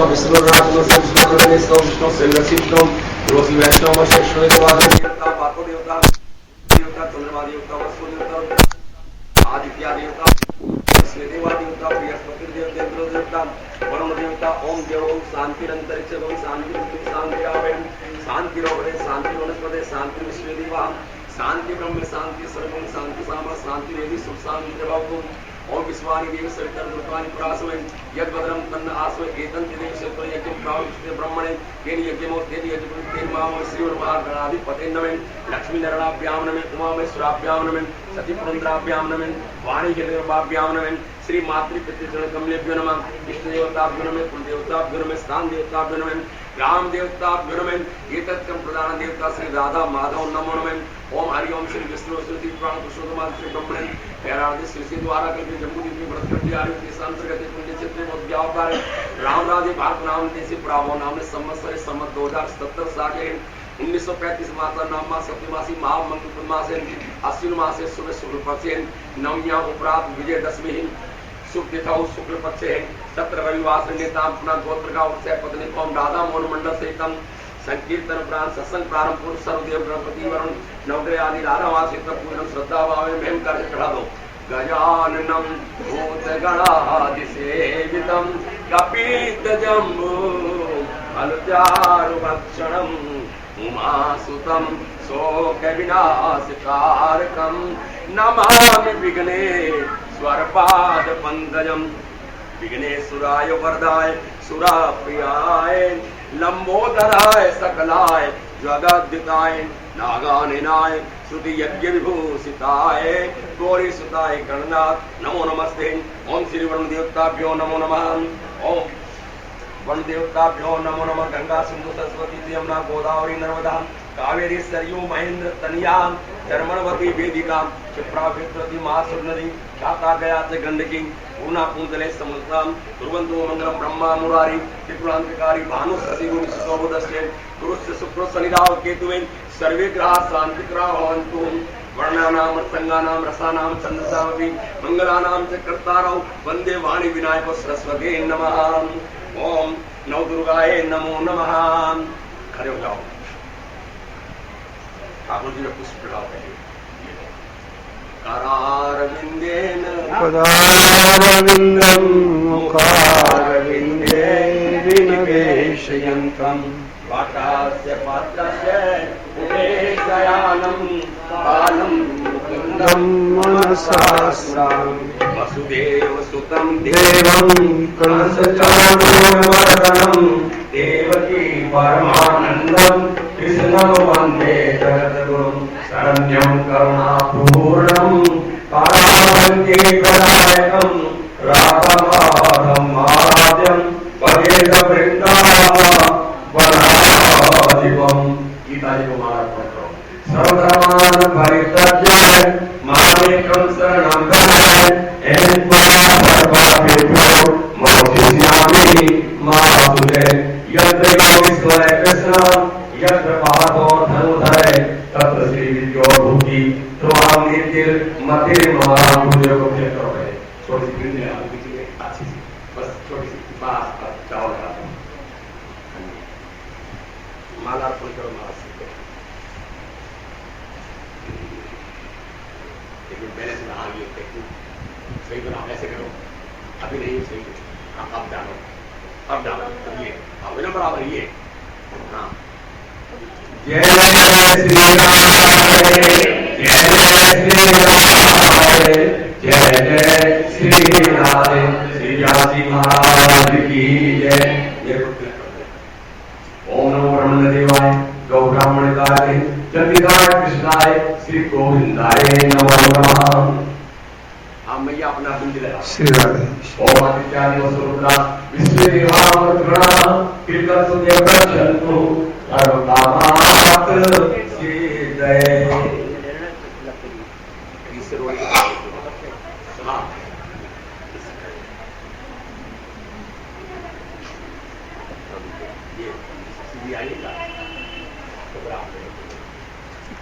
विष्णुरात्म Sanskrit Vishnu सेल्लसिष्णु Rossi वैष्णव शेषो देवता पातो देवता देवता चंद्रमा देवता वसु देवता आदित्य देवता देवा देवता बृहस्पति देवता देवता वरुण देवता ओम देव ओम शांति अंतरिक्ष ओम शांति पृथ्वी शांति आवे शांति रोगे शांति वनस्पति शांति विश्व देवा शांति ब्रह्म शांति सर्वम शांति सामा शांति वेदी सुख शांति प्रभाव ओम विश्वानि देव सरितं दुर्गानि प्रासवे यद्वदरं तन्न आसवे एतं देव सत्व यज्ञ प्रावृष्टे ब्रह्मणे तेन यज्ञमो तेन यज्ञ तेन मामो श्री और महागणाधिपते नमः लक्ष्मी नारायणाभ्यां नमः उमामेश्वराभ्यां नमः सती पुरंदराभ्यां नमः वाणी जगदम्बाभ्यां नमः श्री मातृपितृगण कमलेभ्यो नमः इष्ट देवताभ्यो नमः कुल देवताभ्यो नमः स्थान देवताभ्यो नमः ग्राम देवताभ्यो नमः एतत्कं प्रधान देवता श्री राधा माधव नमो नमः ओम हरि ओम श्री विष्णु श्री प्राण पुरुषोत्तम श्री ब्रह्मणे प्यारादि श्री द्वारा के जम्बूद्वीप व्रतकंडी आयुक्त सांतर्गत पुण्य चित्र मोद्यावतार राम राधे भारत नाम देसी प्रावो नाम ने संवत्सर सम्मत 2077 साके 1935 माता नाम सप्तमासी महा मंगल मासे अश्विन मासे शुभ शुक्ल पक्षे नवम्या उपरात विजयदशमी शुभ तिथौ शुक्ल पक्षे सत्र रविवार नेता अपना गोत्र का उत्सव पत्नी ओम राधा मोहन मंडल सहितम संकीर्तन प्राण सत्संग प्रारंभ पूर्व सर्वदेव गणपति वरुण नवग्रह आदि राधावासित पूर्ण श्रद्धा भाव में मेम कर चढ़ा दो गजाननम भूत गणादिसेवितम कपीत जम्बू फलचारु भक्षणम उमासुतम शोक विनाशकारकम नमामि विघ्नेश्वरपाद पंकजम विघ्नेश्वराय वरदाय सुराप्रियाय लंबोदराय सकलाय जगद्दिताय नागानिनाय श्रुति यज्ञ विभूषिताय गौरी सुताय गणनाथ नमो नमस्ते ओम श्री वरुण देवताभ्यो नमो नमः ओम वरुण देवताभ्यो नमो नमः गंगा सिंधु सरस्वती यमुना गोदावरी नर्मदा कावेरी सरयू महेंद्र तनिया चर्मणवती वेदिका क्षिप्रा विद्रति महासुर नदी ख्याता गया से गंडकी पूर्णा पूंजले समुद्रम कुर्वन्तु मंगलम ब्रह्मा मुरारी त्रिपुरांतकारी भानु सती गुरु सुबोधस्ते गुरुस्य शुक्र शनिराव केतुवे सर्वे ग्रहा शांतिकरा भवन्तु वर्णानाम संगानाम रसानाम छंदसामपि मंगलानाम च कर्तारौ वंदे वाणी विनायक सरस्वती नमः ओम नव दुर्गाये नमो नमः। खड़े हो जाओ ठाकुर जी ने पुष्प लगाओ करारविंदेन पदारविंदं मुखारविंदे विनिवेशयन्तं वाटास्य पात्रस्य उपदेशयानं बालं मुकुन्दं मनसा स्मरामि वसुदेव सुतं देवं कंसचाणूरमर्दनं देवकी परमानन्दं कृष्णं वन्दे जगद्गुरुं शरण्यं करुणापूर्णं कालावन्तीप्रदायकं राघवाधं आद्यं वदेदवृन्दावनाधिपम् गीताजी को माला पढ़ो सर्वधर्मान् परित्यज्य मामेकं शरणं व्रज एनं पापेभ्यो मोक्षयिष्यामि मा शुचे यत्र योगीश्वरे कृष्ण यत्र पादो धनुधरे तत्र श्री विद्यो भूति त्वां नीतिर मतिर्महां मुझे को क्या करो है छोटी सी प्रिंट है आप देखिए अच्छी सी बस छोटी सी बात चावल का माला अर्पण करो माला से लेकिन पहले से कहा ये सही तो आप ऐसे करो अभी नहीं सही अब जानो ये अब ना बराबर ये हाँ जय श्री राम जय श्री राम जय श्री राधे श्री व्यासी महाराज की जय। ओम नमो ब्रह्मदेवाय गौ ब्राह्मणकाय चंद्रिकाय कृष्णाय श्री गोविंदाय नमो नमः। हम मैया अपना बिंद लगा श्री राधे ओम आदित्यादि वसुरुद्रा विश्वदेवामृतगणा कीर्तन सुदेव रक्षन्तु सर्वकामात् सिद्धये।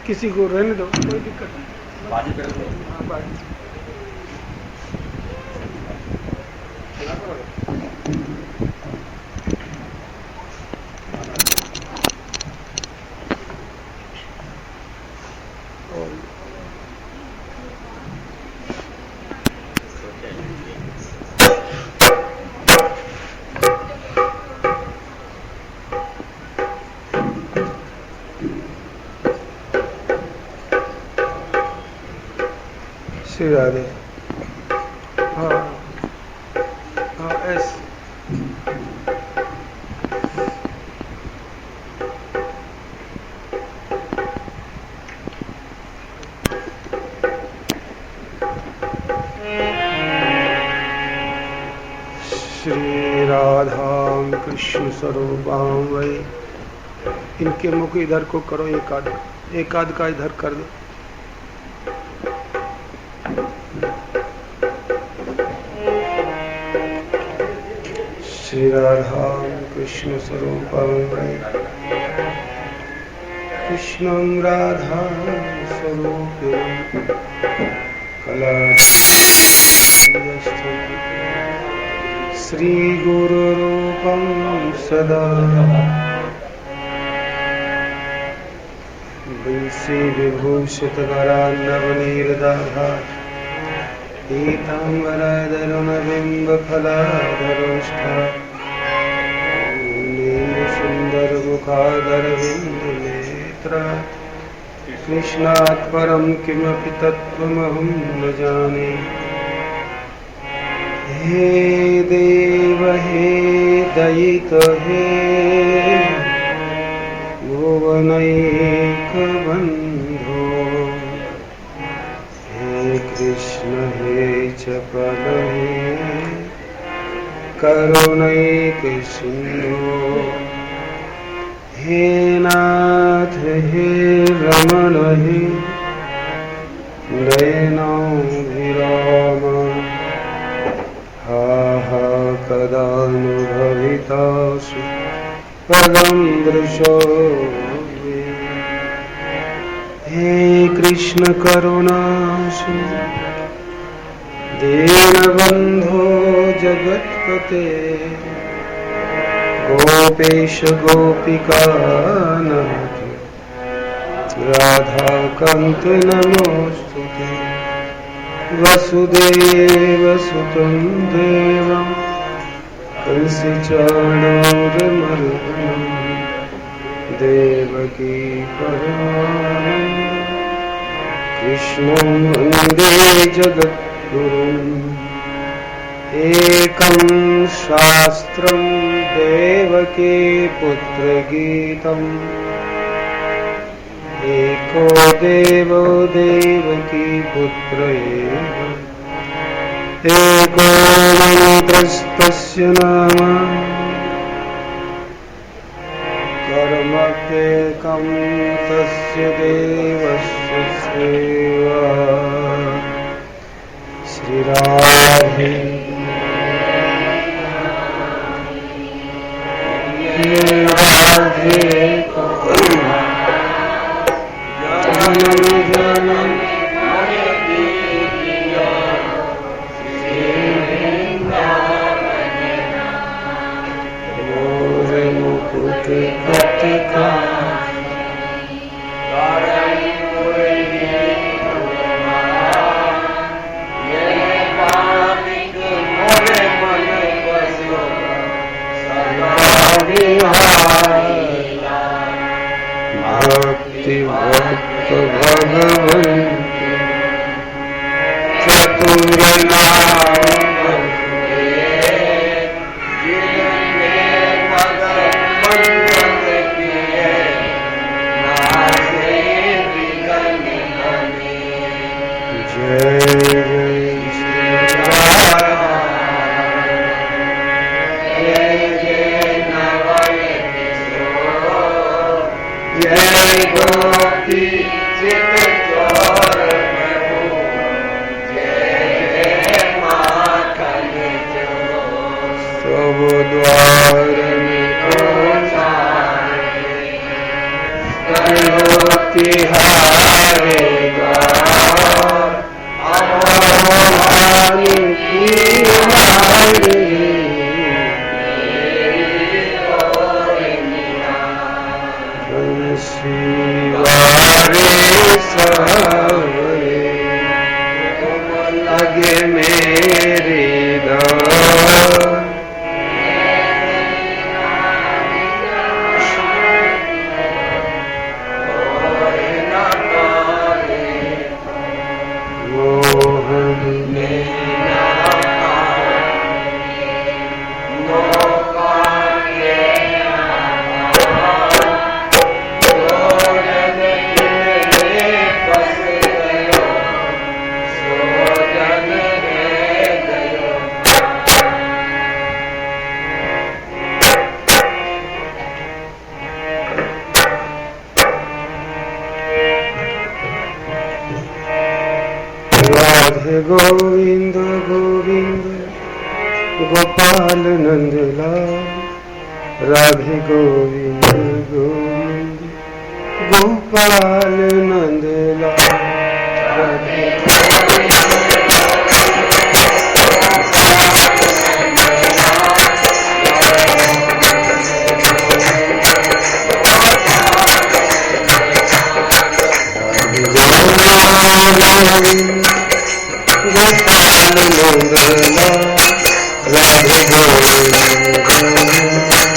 किसी को रहने दो कोई दिक्कत नहीं बाजी कर दो हाँ बाजी श्री राधे। हाँ हाँ एस। श्री राधा कृष्ण स्वरूपां वै। इनके मुख इधर को करो, एक आध का इधर कर दो। श्री राधा कृष्ण स्वरूपां वै कृष्णं राधा स्वरूपिणं कला श्री गुरुरूपं सदा वंशी विभूषितकरान्नवनीरदाः पीताम्बरधरुणबिम्बफलाधरोष्ठा नीलसुन्दरमुखादरविन्दनेत्रा कृष्णात् परं किमपि तत्त्वमहं न जाने। हे देव हे दयित हे भुवनैकबन्धो हे कृष्ण हे चपल हे करुणैकसिन्धो हे नाथ हे रमण हे नयनाभिराम हा हा कदानुभवितासु पदं दृशोऽपि। हे कृष्ण करुणासु दीनबन्धो जगत्पते गोपेश गोपिकानाथ राधाकान्त नमोऽस्तुते। वसुदेव सुतं देवं कंसचाणूरमर्दनं देवकी परमानन्दं कृष्णं वन्दे जगद्गुरुम्। एकं शास्त्रं देवकी पुत्रगीतम् एको देवो देवकी पुत्र एव एको मन्त्रस्तस्य नाम कर्मप्येकं तस्य देवस्य सेवा। श्रीराधे राधे भक्ति भक्त भगवन् राधे गोविंद गोविंद गोपाल नंदलाल, राधे गोविंद गोविंद गोपाल नंदलाल, राधे गोपाल नंदलाल, राधे गोविंद गोपाल नंदलाल।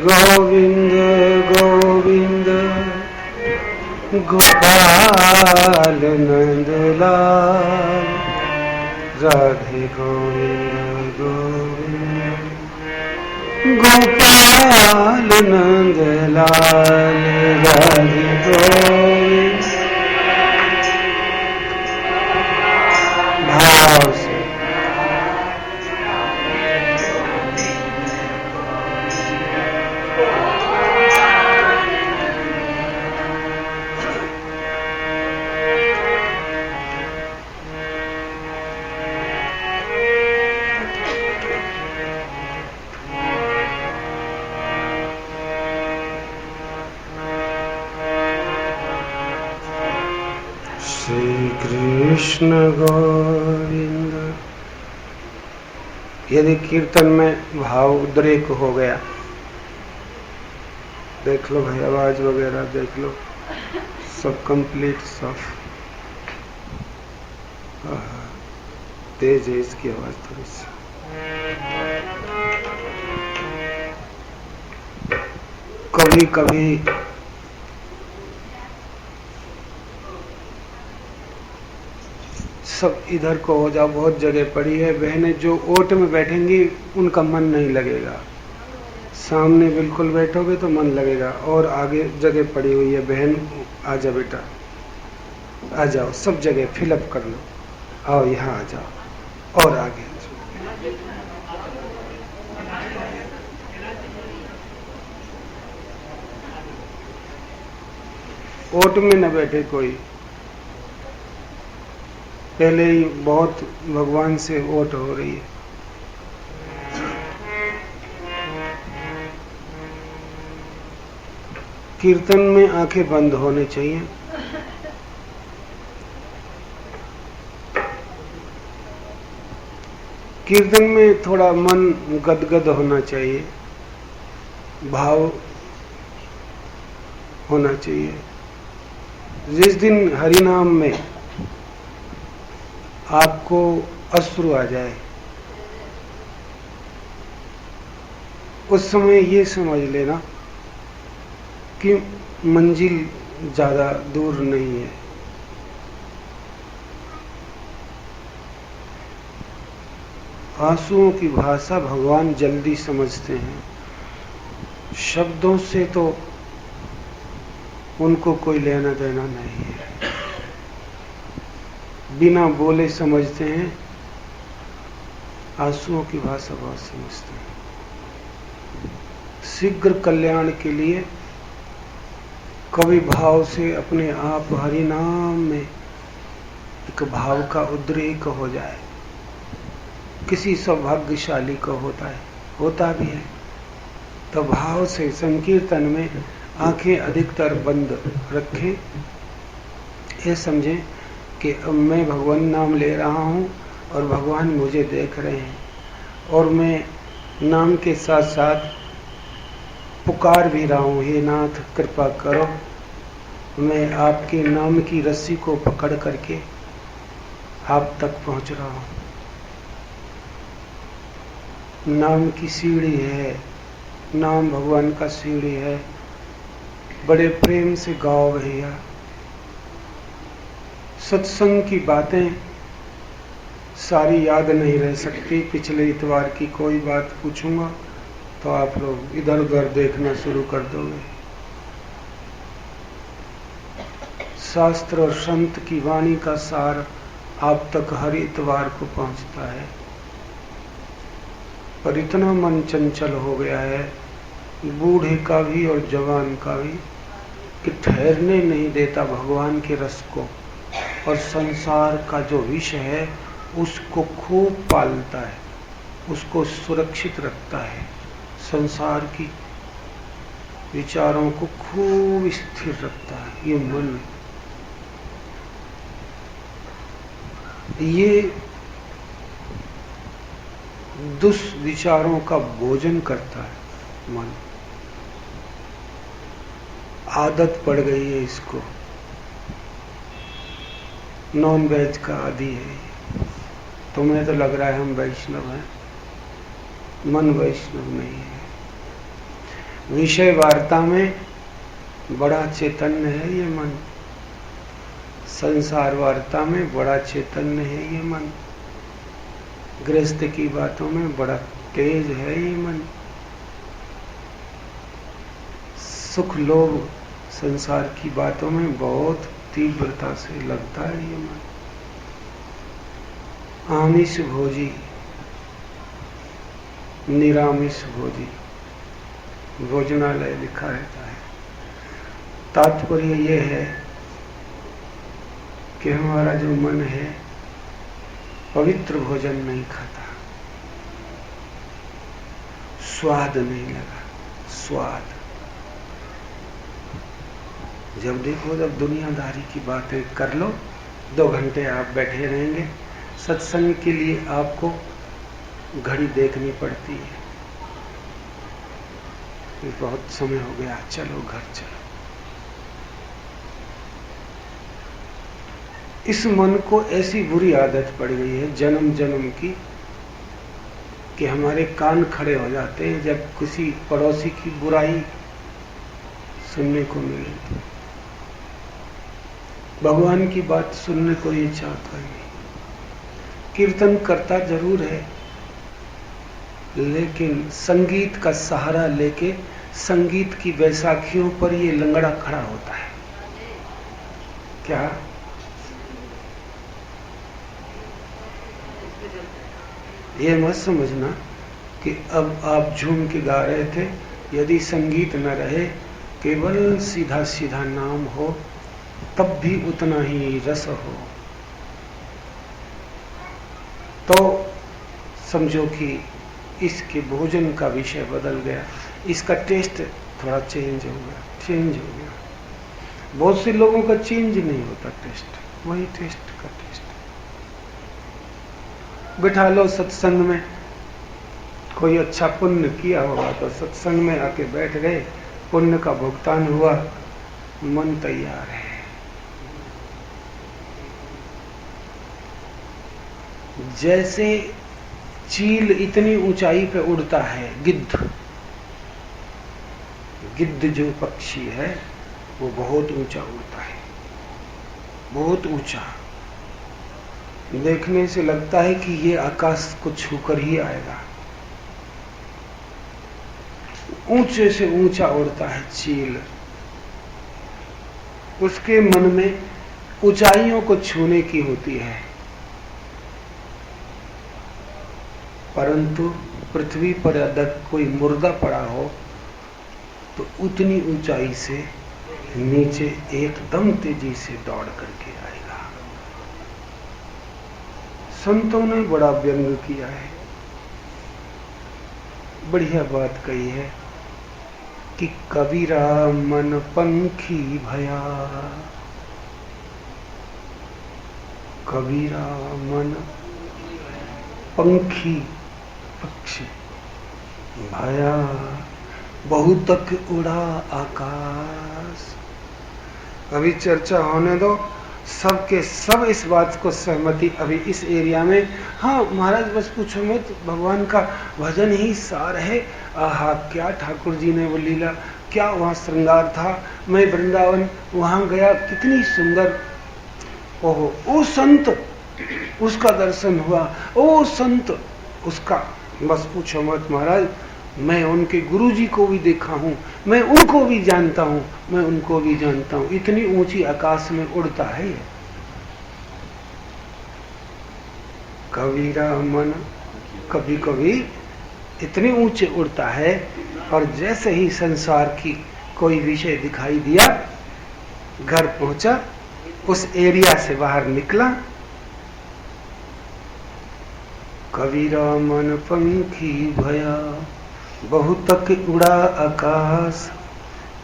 गोविंद गोविंद गोपाल नंदलाल, राधे गोविंद गोविंद गोपाल नंदलाल, राधे गोविंद। भाव से श्री कृष्ण गोविंद। यदि कीर्तन में भाव उद्रेक हो गया, देख लो भाई, आवाज वगैरह देख लो, सब कंप्लीट साफ। तेज है इसकी आवाज थोड़ी सी। कभी कभी सब इधर को हो जाओ, बहुत जगह पड़ी है। बहनें जो ओट में बैठेंगी उनका मन नहीं लगेगा, सामने बिल्कुल बैठोगे तो मन लगेगा। और आगे जगह पड़ी हुई है, बहन आ जाओ बेटा, आ जाओ, सब जगह फिलअप कर लो। आओ यहाँ आ जाओ, और आगे ओट में न बैठे कोई। पहले ही बहुत भगवान से ओट हो रही है। कीर्तन में आंखें बंद होनी चाहिए। कीर्तन में थोड़ा मन गदगद होना चाहिए, भाव होना चाहिए। जिस दिन हरिनाम में आपको अश्रु आ जाए, उस समय ये समझ लेना कि मंजिल ज्यादा दूर नहीं है। आंसुओं की भाषा भगवान जल्दी समझते हैं, शब्दों से तो उनको कोई लेना देना नहीं है। बिना बोले समझते हैं, आंसुओं की भाषा बहुत समझते हैं। शीघ्र कल्याण के लिए कवि भाव से अपने आप हरि नाम में एक भाव का उद्रेक हो जाए, किसी सौभाग्यशाली को होता है, होता भी है, तो भाव से संकीर्तन में आंखें अधिकतर बंद रखें। ये समझें कि अब मैं भगवान नाम ले रहा हूं और भगवान मुझे देख रहे हैं, और मैं नाम के साथ साथ पुकार भी रहा हूं, हे नाथ कृपा करो, मैं आपके नाम की रस्सी को पकड़ करके आप तक पहुंच रहा हूं। नाम की सीढ़ी है, नाम भगवान का सीढ़ी है। बड़े प्रेम से गाओ भैया। सत्संग की बातें सारी याद नहीं रह सकती। पिछले इतवार की कोई बात पूछूंगा तो आप लोग इधर उधर देखना शुरू कर दोगे। शास्त्र और संत की वाणी का सार आप तक हर इतवार को पहुंचता है, पर इतना मन चंचल हो गया है, बूढ़े का भी और जवान का भी, कि ठहरने नहीं देता भगवान के रस को, और संसार का जो विषय है उसको खूब पालता है, उसको सुरक्षित रखता है, संसार की विचारों को खूब स्थिर रखता है। ये मन, ये दुष्विचारों का भोजन करता है मन। आदत पड़ गई है इसको, नॉन वेज का आदि है। तुम्हें तो लग रहा है हम वैष्णव हैं, मन वैष्णव नहीं है। विषय वार्ता में बड़ा चैतन्य है ये मन, संसार वार्ता में बड़ा चैतन्य है ये मन, गृहस्थ की बातों में बड़ा तेज है ये मन, सुख लोभ संसार की बातों में बहुत तीव्रता से लगता है ये मन। आमिष भोजी निरामिष भोजी, भोजनालय लिखा रहता है। तात्पर्य यह है कि हमारा जो मन है पवित्र भोजन नहीं खाता, स्वाद नहीं लगा, स्वाद। जब देखो जब दुनियादारी की बातें कर लो, 2 घंटे आप बैठे रहेंगे। सत्संग के लिए आपको घड़ी देखनी पड़ती है, बहुत समय हो गया, चलो घर चलो। इस मन को ऐसी बुरी आदत पड़ गई है जन्म जन्म की कि हमारे कान खड़े हो जाते हैं जब किसी पड़ोसी की बुराई सुनने को मिले। भगवान की बात सुनने को ये चाहता है। कीर्तन करता जरूर है, लेकिन संगीत का सहारा लेके संगीत की बैसाखियों पर ये लंगड़ा खड़ा होता है। क्या ये मत समझना कि अब आप झूम के गा रहे थे, यदि संगीत न रहे, केवल सीधा सीधा नाम हो, तब भी उतना ही रस हो, तो समझो कि इसके भोजन का विषय बदल गया, इसका टेस्ट थोड़ा चेंज हो गया। बहुत से लोगों का चेंज नहीं होता टेस्ट, वही टेस्ट का टेस्ट। बिठा लो सत्संग में, कोई अच्छा पुण्य किया होगा तो सत्संग में आके बैठ गए, पुण्य का भुगतान हुआ, मन तैयार है। जैसे चील इतनी ऊंचाई पे उड़ता है, गिद्ध जो पक्षी है वो बहुत ऊंचा उड़ता है, बहुत ऊंचा। देखने से लगता है कि ये आकाश को छूकर ही आएगा, ऊंचे से ऊंचा उड़ता है चील। उसके मन में ऊंचाइयों को छूने की होती है, परंतु पृथ्वी पर अगर कोई मुर्दा पड़ा हो तो उतनी ऊंचाई से नीचे एकदम तेजी से दौड़ करके आएगा। संतों ने बड़ा व्यंग किया है, बढ़िया बात कही है कि कबीरा मन पंखी भया, कबीरा मन पंखी पक्षी भया, बहुतक उड़ा आकाश। अभी चर्चा होने दो, सबके सब इस बात को सहमति अभी इस एरिया में। हाँ महाराज बस पूछो मत, भगवान का भजन ही सार है। आहा क्या ठाकुर जी ने वो लीला, क्या वहां श्रृंगार था। मैं वृंदावन वहां गया, कितनी सुंदर, ओहो ओ संत, उसका दर्शन हुआ, ओ संत उसका, बस पूछो मत महाराज। मैं उनके गुरुजी को भी देखा हूं, मैं उनको भी जानता हूं, मैं उनको भी जानता हूं। इतनी ऊंची आकाश में उड़ता है ये कबीरा मन, कभी कभी इतने ऊंचे उड़ता है। और जैसे ही संसार की कोई विषय दिखाई दिया, घर पहुंचा, उस एरिया से बाहर निकला, कबीरा मन पंखी भया, बहुतक उड़ा आकाश,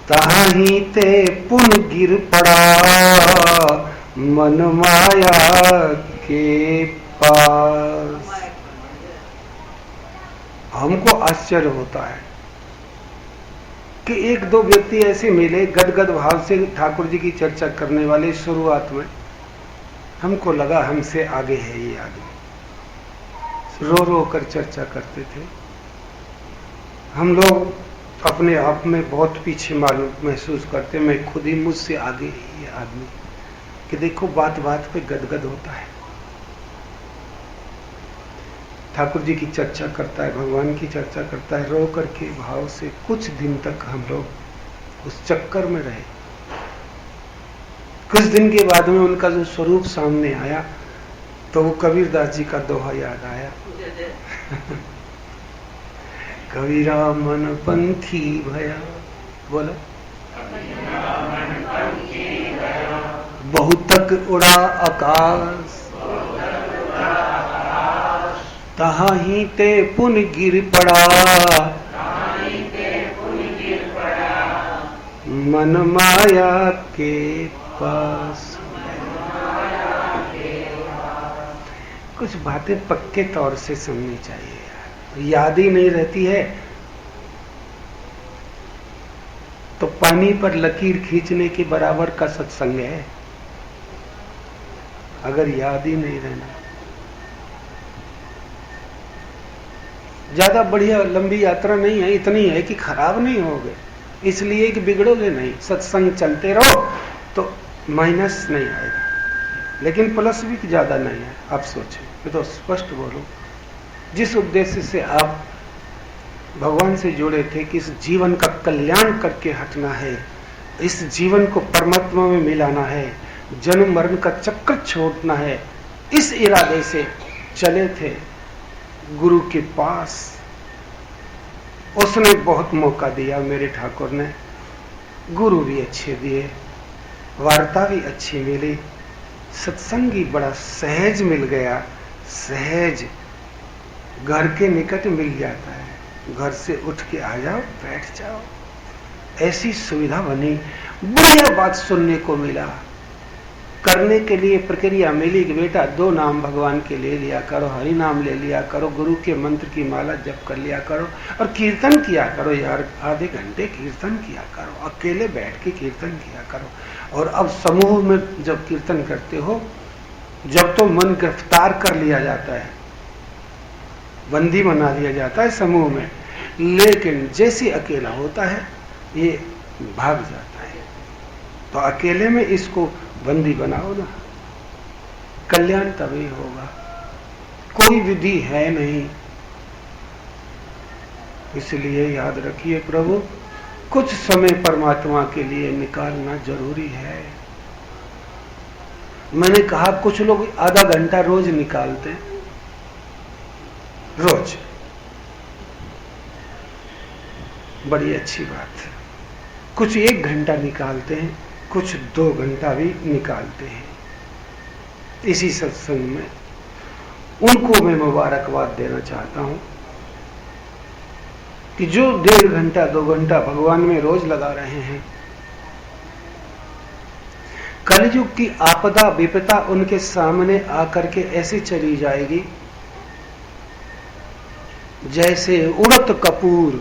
ताही ते पुन गिर पड़ा, मन माया के पास। हमको आश्चर्य होता है कि 1-2 व्यक्ति ऐसे मिले गदगद भाव से ठाकुर जी की चर्चा करने वाले। शुरुआत में हमको लगा हमसे आगे है ये आदमी, रो रो कर चर्चा करते थे। हम लोग अपने आप में बहुत पीछे मालूम महसूस करते, मैं खुद ही मुझसे आगे ही ये आदमी, कि देखो बात बात पे गदगद होता है। ठाकुर जी की चर्चा करता है, भगवान की चर्चा करता है, रो करके भाव से कुछ दिन तक हम लोग उस चक्कर में रहे। कुछ दिन के बाद में उनका जो स्वरूप सामने आया तो वो कबीरदास जी का दोहा याद आया। कबीरा मन पंथी भया, बोलो, बहुतक उड़ा आकाश, तहाँ ही ते पुन गिर पड़ा, मन माया के पास। कुछ बातें पक्के तौर से सुननी चाहिए यार, याद ही नहीं रहती है तो पानी पर लकीर खींचने के बराबर का सत्संग है। अगर याद ही नहीं रहना, ज्यादा बढ़िया लंबी यात्रा नहीं है, इतनी है कि खराब नहीं होगे, इसलिए कि बिगड़ोगे नहीं। सत्संग चलते रहो तो माइनस नहीं आएगा, लेकिन प्लस भी ज्यादा नहीं है। आप सोचें, मैं तो स्पष्ट बोलूं, जिस उद्देश्य से आप भगवान से जुड़े थे कि इस जीवन का कल्याण करके हटना है, इस जीवन को परमात्मा में मिलाना है, जन्म मरण का चक्कर छोड़ना है, इस इरादे से चले थे गुरु के पास। उसने बहुत मौका दिया, मेरे ठाकुर ने, गुरु भी अच्छे दिए, वार्ता भी अच्छी मिली, सत्संगी बड़ा सहज मिल गया। सहज घर के निकट मिल जाता है, घर से उठ के आ जाओ, बैठ जाओ, ऐसी सुविधा बनी। बढ़िया बात सुनने को मिला, करने के लिए प्रक्रिया मिली कि बेटा 2 नाम भगवान के ले लिया करो, हरि नाम ले लिया करो, गुरु के मंत्र की माला जप कर लिया करो, और कीर्तन किया करो यार, आधे घंटे कीर्तन किया करो, अकेले बैठ के कीर्तन किया करो। और अब समूह में जब कीर्तन करते हो, जब तो मन गिरफ्तार कर लिया जाता है, बंदी बना लिया जाता है समूह में, लेकिन जैसे अकेला होता है ये भाग जाता है। तो अकेले में इसको बंदी बनाओ ना, कल्याण तभी होगा। कोई विधि है नहीं, इसलिए याद रखिए प्रभु, कुछ समय परमात्मा के लिए निकालना जरूरी है। मैंने कहा कुछ लोग आधा घंटा रोज निकालते, रोज, बड़ी अच्छी बात है। कुछ 1 घंटा निकालते हैं, कुछ 2 घंटा भी निकालते हैं इसी सत्संग में। उनको मैं मुबारकबाद देना चाहता हूं कि जो 1.5 घंटा 2 घंटा भगवान में रोज लगा रहे हैं। कलयुग की आपदा विपदा उनके सामने आकर के ऐसी चली जाएगी जैसे उड़त कपूर।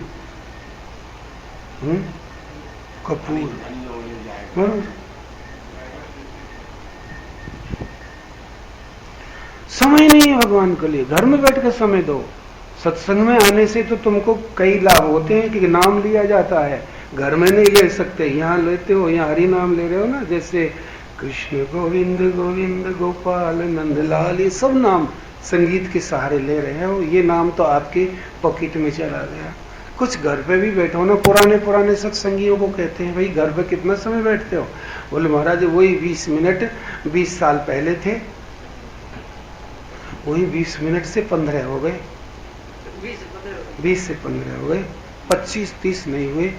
कपूर समय नहीं है भगवान के लिए, घर में बैठ कर समय दो। सत्संग में आने से तो तुमको कई लाभ होते हैं कि नाम लिया जाता है, घर में नहीं ले सकते, यहाँ लेते हो, यहाँ हरि नाम ले रहे हो ना, जैसे कृष्ण गोविंद गोविंद गोपाल नंदलाल, ये सब नाम संगीत के सहारे ले रहे हो, ये नाम तो आपके पॉकेट में चला गया। कुछ घर पे भी बैठो ना, पुराने सत्संगियों को कहते हैं भाई घर पे कितना समय बैठते हो? बोले महाराज वही 20 मिनट 20 साल पहले थे, वही 20 मिनट से 15 हो गए, 20 से 15 हो गए, 25-30 नहीं हुए।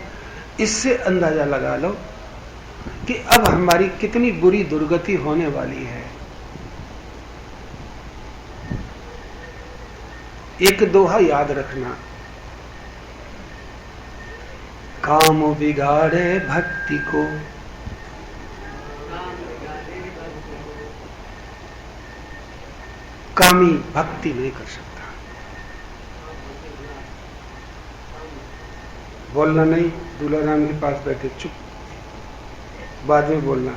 इससे अंदाजा लगा लो कि अब हमारी कितनी बुरी दुर्गति होने वाली है। एक दोहा याद रखना, काम बिगाड़े भक्ति को, कामी भक्ति नहीं कर सकता। बोलना नहीं, दूल्हाराम के पास बैठे चुप, बाद में बोलना,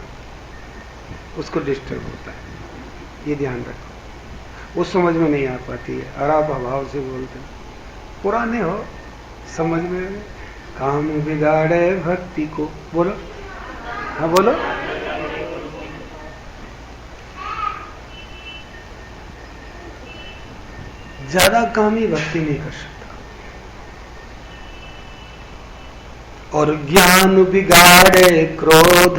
उसको डिस्टर्ब होता है, ये ध्यान रखो। वो समझ में नहीं आ पाती है, आराम अभाव से बोलते, पुराने हो समझ में काम बिगाड़े भक्ति को। बोलो, हाँ बोलो। ज्यादा कामी भक्ति नहीं कर सकता। और ज्ञान बिगाड़े क्रोध,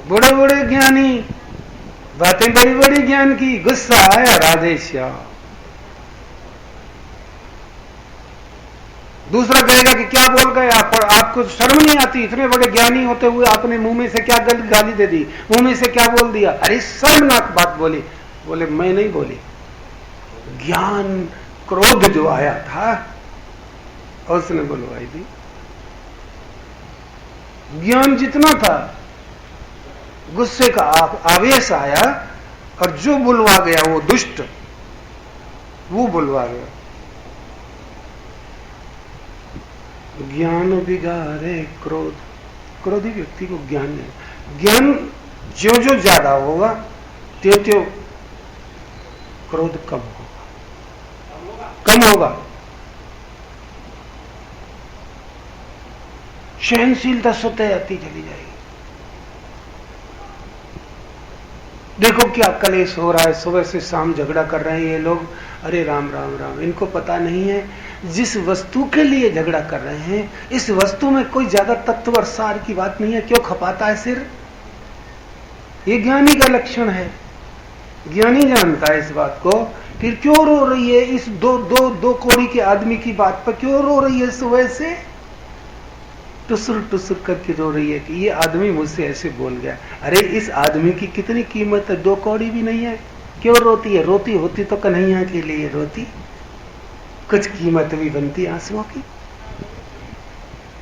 बड़े बड़े ज्ञानी बातें बड़ी बड़ी ज्ञान की, गुस्सा आया राधे श्याम। दूसरा कहेगा कि क्या बोल गए आप, आपको शर्म नहीं आती, इतने बड़े ज्ञानी होते हुए आपने मुंह में से क्या गाली दे दी, मुंह में से क्या बोल दिया, अरे शर्मनाक बात बोली। बोले मैं नहीं बोली, ज्ञान क्रोध जो आया था उसने बुलवाई दी। ज्ञान जितना था, गुस्से का आवेश आया और जो बुलवा गया वो दुष्ट, वो बुलवा गया। ज्ञान बिगाड़े क्रोध, क्रोधी व्यक्ति को ज्ञान नहीं। ज्ञान जो जो ज्यादा होगा त्यों त्यों क्रोध कम होगा, कम होगा। सहनशीलता स्वतः आती चली जाएगी। देखो क्या कलेश हो रहा है, सुबह से शाम झगड़ा कर रहे हैं ये लोग। अरे राम राम राम, इनको पता नहीं है जिस वस्तु के लिए झगड़ा कर रहे हैं इस वस्तु में कोई ज्यादा तत्व और सार की बात नहीं है। क्यों खपाता है सिर? ये ज्ञानी का लक्षण है। ज्ञानी जानता है इस बात को। फिर क्यों रो रही है इस दो कौड़ी के आदमी की बात पर? क्यों रो रही है सुबह से? टुसुर टुसुर करके रो रही है कि ये आदमी मुझसे ऐसे बोल गया। अरे इस आदमी की कितनी कीमत है, 2 कौड़ी भी नहीं है। क्यों रोती है? रोती होती तो कन्हैया के लिए रोती, कुछ कीमत भी बनती आंसुओं की।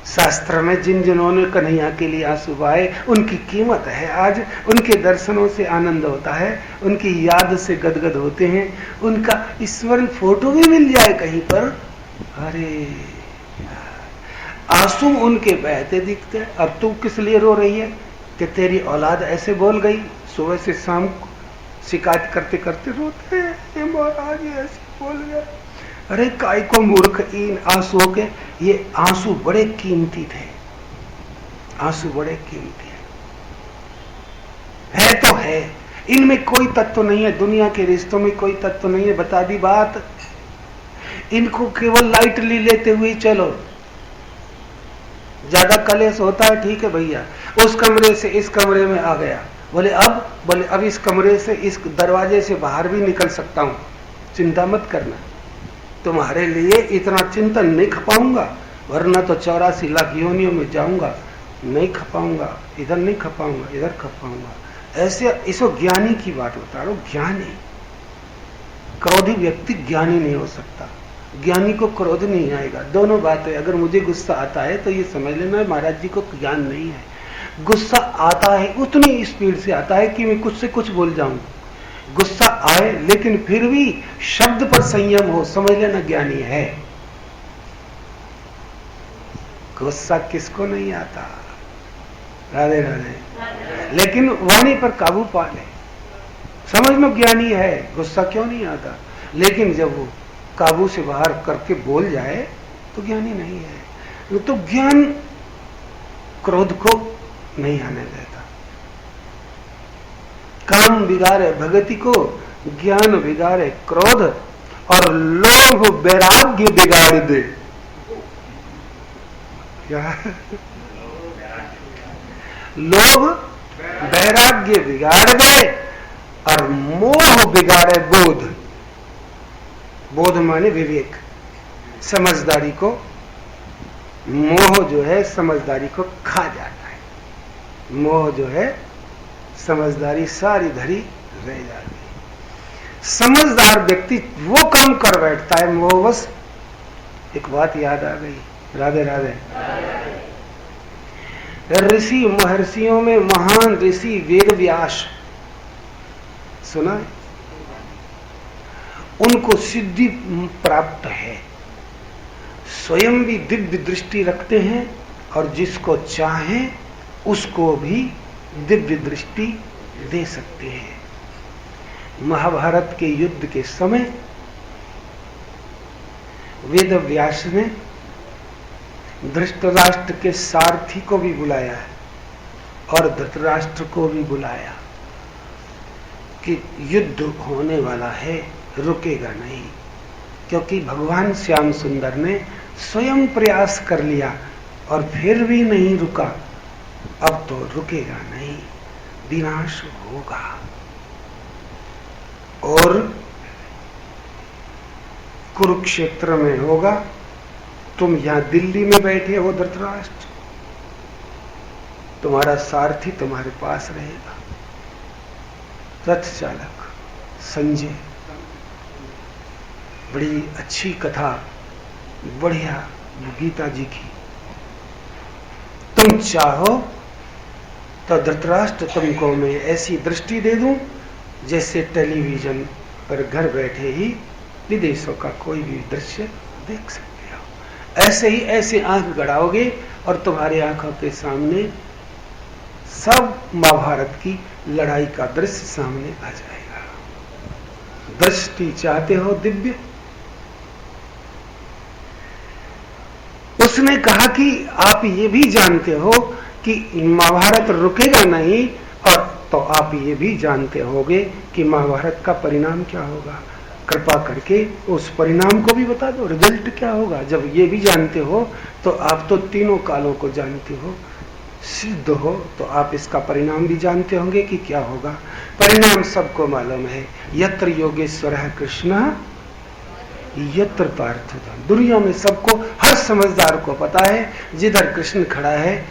शास्त्र में जिन्होंने कन्हैया के लिए आंसू बहाए उनकी कीमत है। आज उनके दर्शनों से आनंद होता है, उनकी याद से गदगद होते हैं, उनका स्मरण फोटो भी मिल जाए कहीं पर, अरे आंसू उनके बहते दिखते हैं। अब तू किस लिए रो रही है कि तेरी औलाद ऐसे बोल गई? सुबह से शाम शिकायत करते करते रोते हैं, महाराज ऐसे बोल गया। अरे काय को मूर्ख, इन आंसुओं के, ये आंसू बड़े कीमती थे, आंसू बड़े कीमती है तो है। इनमें कोई तत्व नहीं है, दुनिया के रिश्तों में कोई तत्व नहीं है। बता दी बात। इनको केवल लाइटली लेते हुए चलो। ज्यादा कलेश होता है, ठीक है भैया, उस कमरे से इस कमरे में आ गया, बोले अब इस कमरे से इस दरवाजे से बाहर भी निकल सकता हूं, चिंता मत करना, तुम्हारे लिए इतना चिंतन नहीं खपाऊंगा, वरना तो 84 लाख योनियों में जाऊंगा, नहीं खपाऊंगा, इधर नहीं खपाऊंगा, इधर खपाऊंगा। ऐसे इसको ज्ञानी की बात बता रहा हूं। ज्ञानी, क्रोधी व्यक्ति ज्ञानी नहीं हो सकता। ज्ञानी को क्रोध नहीं आएगा। दोनों बातें, अगर मुझे गुस्सा आता है तो ये समझ लेना महाराज जी को ज्ञान नहीं है। गुस्सा आता है उतनी स्पीड से आता है कि मैं कुछ से कुछ बोल जाऊं। गुस्सा आए लेकिन फिर भी शब्द पर संयम हो, समझ लेना ज्ञानी है। गुस्सा किसको नहीं आता? राधे राधे। लेकिन वाणी पर काबू पा ले, समझ लो ज्ञानी है। गुस्सा क्यों नहीं आता? लेकिन जब वो काबू से बाहर करके बोल जाए तो ज्ञानी नहीं है। तो ज्ञान क्रोध को नहीं आने देता। काम बिगाड़े भगति को, ज्ञान बिगाड़े क्रोध, और लोभ वैराग्य बिगाड़ दे। क्या? लोभ वैराग्य बिगाड़ दे और मोह बिगाड़े बोध। बोध माने विवेक, समझदारी को। मोह जो है समझदारी को खा जाता है। मोह जो है समझदारी सारी धरी रह जाती है। समझदार व्यक्ति वो काम कर बैठता है मोहवश। एक बात याद आ गई, राधे राधे। ऋषि महर्षियों में महान ऋषि वेद व्यास, सुना है? उनको सिद्धि प्राप्त है, स्वयं भी दिव्य दृष्टि रखते हैं और जिसको चाहे उसको भी दिव्य दृष्टि दे सकते हैं। महाभारत के युद्ध के समय वेद व्यास ने धृतराष्ट्र के सारथी को भी बुलाया है और धृतराष्ट्र को भी बुलाया कि युद्ध होने वाला है, रुकेगा नहीं, क्योंकि भगवान श्याम सुंदर ने स्वयं प्रयास कर लिया और फिर भी नहीं रुका, अब तो रुकेगा नहीं, विनाश होगा। और कुरुक्षेत्र में होगा। तुम यहां दिल्ली में बैठे हो धृतराष्ट्र, तुम्हारा सारथी तुम्हारे पास रहेगा, रथ चालक संजय। बड़ी अच्छी कथा, बढ़िया गीता जी की। तुम चाहो तो धृतराष्ट्र तुमको मैं ऐसी दृष्टि दे दूं जैसे टेलीविजन पर घर बैठे ही विदेशों का कोई भी दृश्य देख सकते हो। ऐसे ही ऐसे आंख गड़ाओगे और तुम्हारी आंखों के सामने सब महाभारत की लड़ाई का दृश्य सामने आ जाएगा। दृष्टि चाहते हो दिव्य? उसने कहा कि आप ये भी जानते हो कि महाभारत रुकेगा नहीं, और तो आप ये भी जानते होगे कि महाभारत का परिणाम क्या होगा। कृपा करके उस परिणाम को भी बता दो, रिजल्ट क्या होगा। जब ये भी जानते हो तो आप तो तीनों कालों को जानते हो, सिद्ध हो, तो आप इसका परिणाम भी जानते होंगे कि क्या होगा। परिणाम सबको मालूम है। यत्र योगेश्वरः कृष्णः यत्र पार्थः। दुनिया में सबको, हर समझदार को पता है जिधर कृष्ण खड़ा है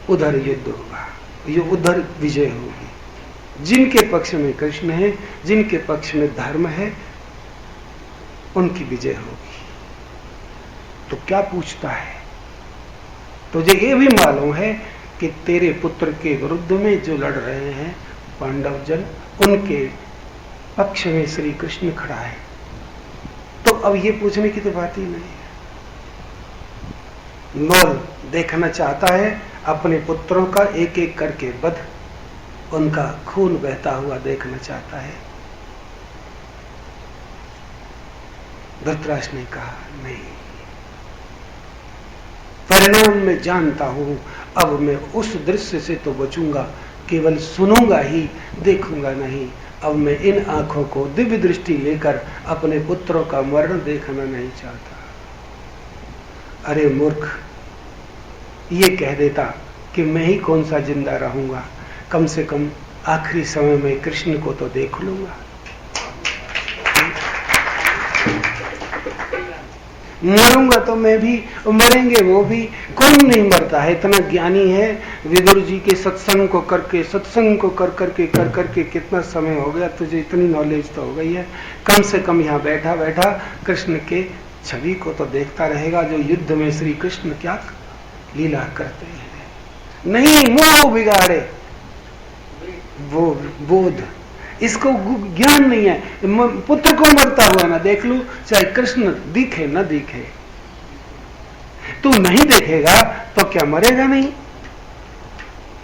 उधर युद्ध होगा, ये उधर विजय होगी। जिनके पक्ष में कृष्ण है, जिनके पक्ष में धर्म है, उनकी विजय होगी। तो क्या पूछता है? तुझे ये भी मालूम है कि तेरे पुत्र के विरुद्ध में जो लड़ रहे हैं पांडव जन, उनके पक्ष में श्री कृष्ण खड़ा है। तो अब ये पूछने की तो बात ही नहीं है। नौल देखना चाहता है अपने पुत्रों का एक एक करके वध, उनका खून बहता हुआ देखना चाहता है। धृतराष्ट्र ने कहा नहीं, परिणाम में जानता हूं, अब मैं उस दृश्य से तो बचूंगा, केवल सुनूंगा ही, देखूंगा नहीं। अब मैं इन आंखों को दिव्य दृष्टि लेकर अपने पुत्रों का मरण देखना नहीं चाहता। अरे मूर्ख, ये कह देता कि मैं ही कौन सा जिंदा रहूंगा, कम से कम आखिरी समय में कृष्ण को तो देख लूंगा। मरूंगा तो मैं भी, मरेंगे वो भी, कौन नहीं मरता है। इतना ज्ञानी है, विदुर जी के सत्संग को कर करके कितना समय हो गया, तुझे इतनी नॉलेज तो हो गई है। कम से कम यहाँ बैठा बैठा कृष्ण के छवि को तो देखता रहेगा, जो युद्ध में श्री कृष्ण क्या लीला करते हैं। नहीं, मोह बिगाड़े वो बोध, इसको ज्ञान नहीं है। पुत्र को मरता हुआ ना देख लूं, चाहे कृष्ण दिखे न दिखे। तू नहीं देखेगा तो क्या मरेगा नहीं?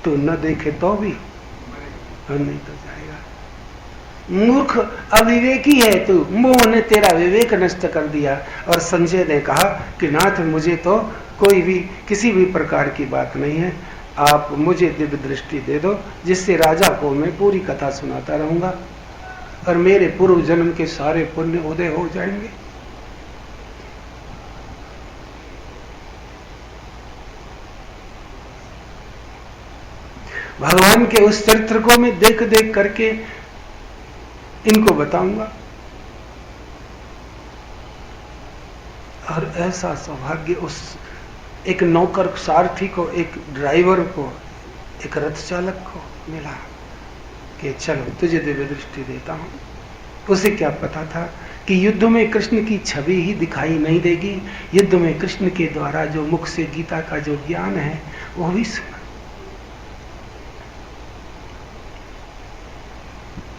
तू न देखे तो भी, और नहीं तो जाएगा। मूर्ख, अविवेकी है तू, मोह ने तेरा विवेक नष्ट कर दिया। और संजय ने कहा कि नाथ, मुझे तो कोई भी किसी भी प्रकार की बात नहीं है, आप मुझे दिव्य दृष्टि दे दो, जिससे राजा को मैं पूरी कथा सुनाता रहूंगा और मेरे पूर्व जन्म के सारे पुण्य उदय हो जाएंगे। भगवान के उस चरित्र को मैं देख देख करके इनको बताऊंगा। और ऐसा सौभाग्य उस एक नौकर सारथी को, एक ड्राइवर को, एक रथ चालक को मिला कि चलो तुझे दिव्य दृष्टि देता हूं। उसे क्या पता था कि युद्ध में कृष्ण की छवि ही दिखाई नहीं देगी, युद्ध में कृष्ण के द्वारा जो मुख से गीता का जो ज्ञान है वो भी सुना,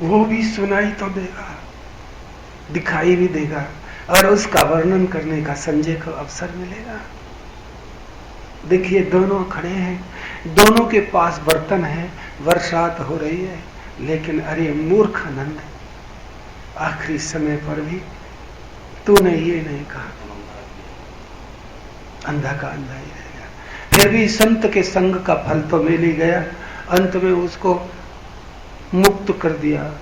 वो भी सुनाई तो देगा, दिखाई भी देगा, और उसका वर्णन करने का संजय को अवसर मिलेगा। देखिए, दोनों खड़े हैं, दोनों के पास बर्तन है, बरसात हो रही है, लेकिन अरे मूर्ख नंद, आखिरी समय पर भी तूने ये नहीं कहा अंधा का अंधा ही रह गया। फिर भी संत के संग का फल तो मिल ही गया। अंत में उसको मुक्त कर दिया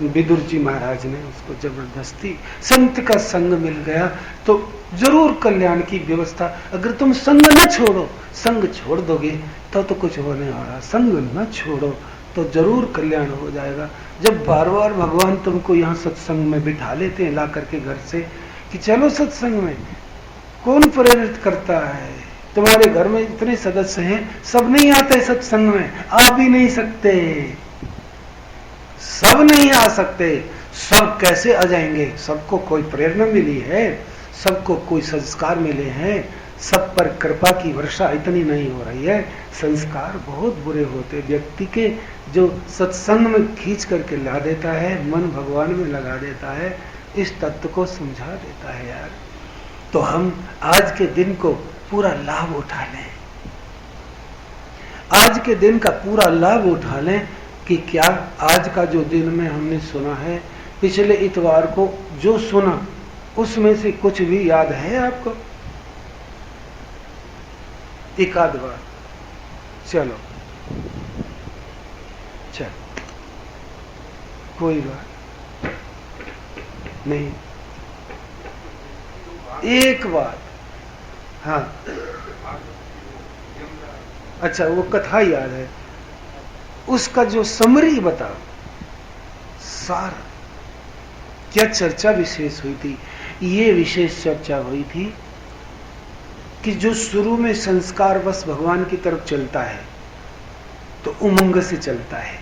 विदुर जी महाराज ने उसको जबरदस्ती। संत का संग मिल गया तो जरूर कल्याण की व्यवस्था। अगर तुम संग न छोड़ो, संग छोड़ दोगे तो कुछ होने वाला। संग न छोड़ो तो जरूर कल्याण हो जाएगा। जब बार बार भगवान तुमको यहाँ सत्संग में बिठा लेते हैं ला करके घर से कि चलो सत्संग में, कौन प्रेरित करता है? तुम्हारे घर में इतने सदस्य हैं, सब नहीं आते सत्संग में, आ भी नहीं सकते, सब नहीं आ सकते। सब कैसे आ जाएंगे? सबको कोई प्रेरणा मिली है, सबको कोई संस्कार मिले हैं, सब पर कृपा की वर्षा इतनी नहीं हो रही है। संस्कार बहुत बुरे होते व्यक्ति के, जो सत्संग में खींच करके ला देता है, मन भगवान में लगा देता है, इस तत्व को समझा देता है यार। तो हम आज के दिन को पूरा लाभ उठा लें, आज के दिन का पूरा लाभ उठा लें कि क्या आज का जो दिन में हमने सुना है, पिछले इतवार को जो सुना उसमें से कुछ भी याद है आपको? एक आध बार चलो कोई बात नहीं, एक बात। हाँ अच्छा, वो कथा याद है, उसका जो समरी बताओ, सार क्या चर्चा विशेष हुई थी? ये विशेष चर्चा हुई थी कि जो शुरू में संस्कार बस भगवान की तरफ चलता है तो उमंग से चलता है।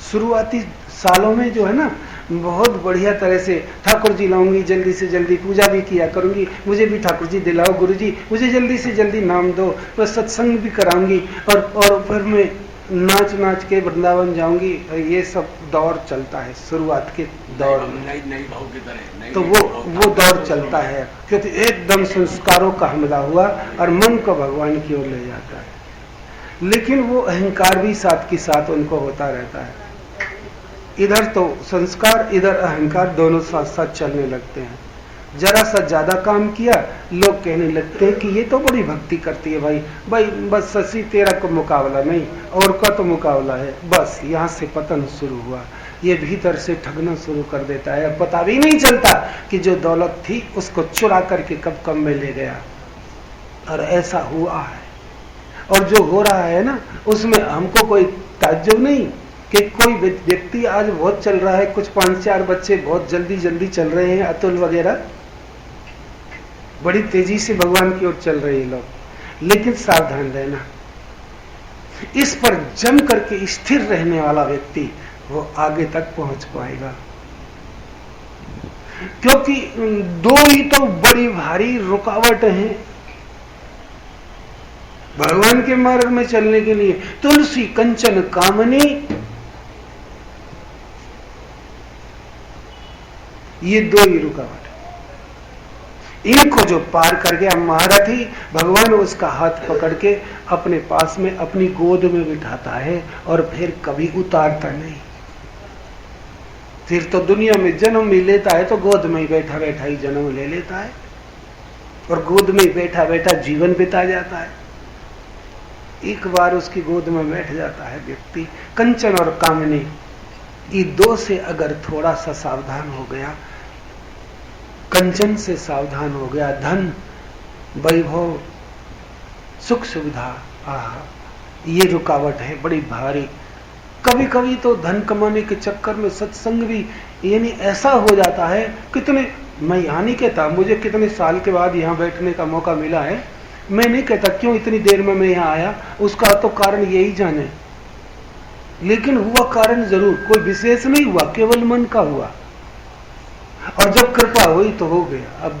शुरुआती सालों में जो है ना, बहुत बढ़िया तरह से ठाकुर जी लाऊंगी, जल्दी से जल्दी पूजा भी किया करूंगी, मुझे भी ठाकुर जी दिलाओ, गुरु जी मुझे जल्दी से जल्दी नाम दो, मैं सत्संग भी कराऊंगी और फिर मैं नाच नाच के वृंदावन जाऊंगी। ये सब दौर चलता है शुरुआत के दौर में, नई भाव की तरह तो वो दौर चलता है, क्योंकि एकदम संस्कारों का हमला हुआ और मन को भगवान की ओर ले जाता है। लेकिन वो अहंकार भी साथ के साथ उनको होता रहता है। इधर तो संस्कार, इधर अहंकार, दोनों साथ साथ चलने लगते हैं। जरा सा ज्यादा काम किया, लोग कहने लगते हैं कि ये तो बड़ी भक्ति करती है भाई बस शशि तेरा को मुकाबला नहीं, और का तो मुकाबला है। बस यहाँ से पतन शुरू हुआ। ये भीतर से ठगना शुरू कर देता है, पता भी नहीं चलता कि जो दौलत थी उसको चुरा करके कब कब में ले गया। और ऐसा हुआ है, और जो हो रहा है ना, उसमें हमको कोई ताज्जुब नहीं कि कोई व्यक्ति आज बहुत चल रहा है, कुछ 5-4 बच्चे बहुत जल्दी जल्दी चल रहे हैं, अतुल वगैरह बड़ी तेजी से भगवान की ओर चल रहे हैं लोग। लेकिन सावधान रहना, इस पर जम करके स्थिर रहने वाला व्यक्ति वो आगे तक पहुंच पाएगा। क्योंकि दो ही तो बड़ी भारी रुकावट हैं भगवान के मार्ग में चलने के लिए, तुलसी कंचन कामनी, ये दो ही रुकावट। इनको जो पार कर गया महारथी, भगवान उसका हाथ पकड़ के अपने पास में अपनी गोद में बिठाता है और फिर कभी उतारता नहीं। फिर तो दुनिया में जन्म भी लेता है तो गोद में ही बैठा बैठा ही जन्म ले लेता है, और गोद में ही बैठा बैठा जीवन बिता जाता है। एक बार उसकी गोद में बैठ जाता है व्यक्ति, कंचन और कामनी, ये दो से अगर थोड़ा सा सावधान हो गया, कंचन से सावधान हो गया, धन वैभव सुख सुविधा, ये रुकावट है बड़ी भारी। कभी कभी तो धन कमाने के चक्कर में सत्संग भी यानी ऐसा हो जाता है, कितने, मैं यहाँ नहीं कहता मुझे कितने साल के बाद यहाँ बैठने का मौका मिला है, मैं नहीं कहता क्यों इतनी देर में मैं यहाँ आया, उसका तो कारण यही जाने, लेकिन हुआ कारण जरूर, कोई विशेष नहीं हुआ, केवल मन का हुआ। और जब कृपा हुई तो हो गया। अब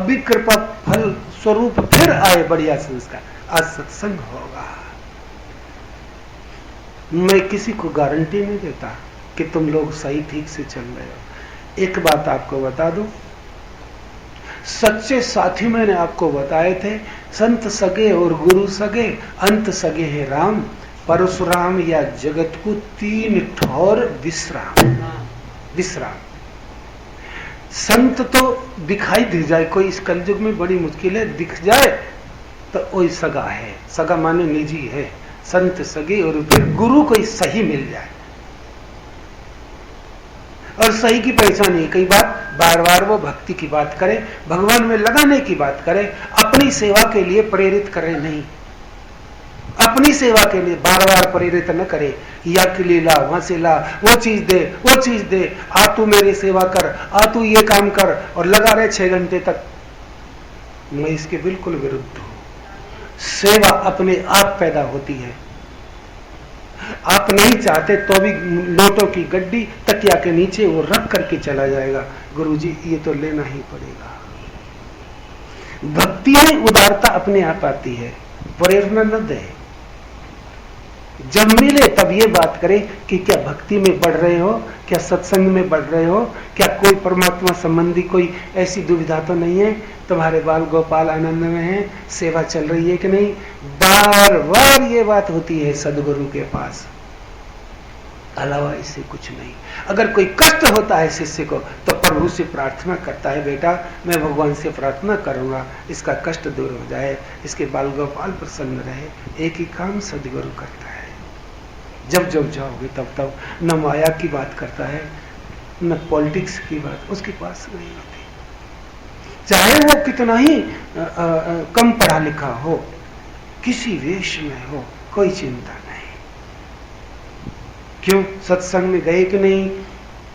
भी कृपा फल स्वरूप फिर आए बढ़िया संस्कार, आज सत्संग होगा। मैं किसी को गारंटी नहीं देता कि तुम लोग सही ठीक से चल रहे हो। एक बात आपको बता दूं, सच्चे साथी मैंने आपको बताए थे, संत सगे और गुरु सगे, अंत सगे है राम, परशुराम या जगत को 3 ठौर विश्राम। संत तो दिखाई दे जाए, कोई इस कलयुग में बड़ी मुश्किल है, दिख जाए तो वही सगा है। सगा माने निजी है, संत सगे, और फिर गुरु कोई सही मिल जाए। और सही की पहचान है, कई बार बार वो भक्ति की बात करे, भगवान में लगाने की बात करे, अपनी सेवा के लिए प्रेरित करे नहीं, अपनी सेवा के लिए बार बार प्रेरित न करे, या के लिए ला, वहां से ला, वो चीज दे, वो चीज दे, आ तू मेरी सेवा कर, आ तू ये काम कर, और लगा रहे 6 घंटे तक। मैं इसके बिल्कुल विरुद्ध हूं। सेवा अपने आप पैदा होती है। आप नहीं चाहते तो भी नोटों की गड्डी तकिया के नीचे वो रख करके चला जाएगा, गुरुजी ये तो लेना ही पड़ेगा। भक्ति में उदारता अपने आप आती है, प्रेरणा न दे। जब मिले तब ये बात करें कि क्या भक्ति में बढ़ रहे हो, क्या सत्संग में बढ़ रहे हो, क्या कोई परमात्मा संबंधी कोई ऐसी दुविधा तो नहीं है, तुम्हारे बाल गोपाल आनंद में हैं, सेवा चल रही है कि नहीं। बार बार ये बात होती है सदगुरु के पास, अलावा इससे कुछ नहीं। अगर कोई कष्ट होता है शिष्य को तो प्रभु से प्रार्थना करता है, बेटा मैं भगवान से प्रार्थना करूंगा इसका कष्ट दूर हो जाए, इसके बाल गोपाल प्रसन्न रहे। एक ही काम सदगुरु करता है, जब जब जाओगे तब तब। न माया की बात करता है, न पॉलिटिक्स की बात उसके पास नहीं होती, चाहे वो कितना ही कम पढ़ा लिखा हो, किसी वेश में हो, कोई चिंता नहीं। क्यों? सत्संग में गए कि नहीं,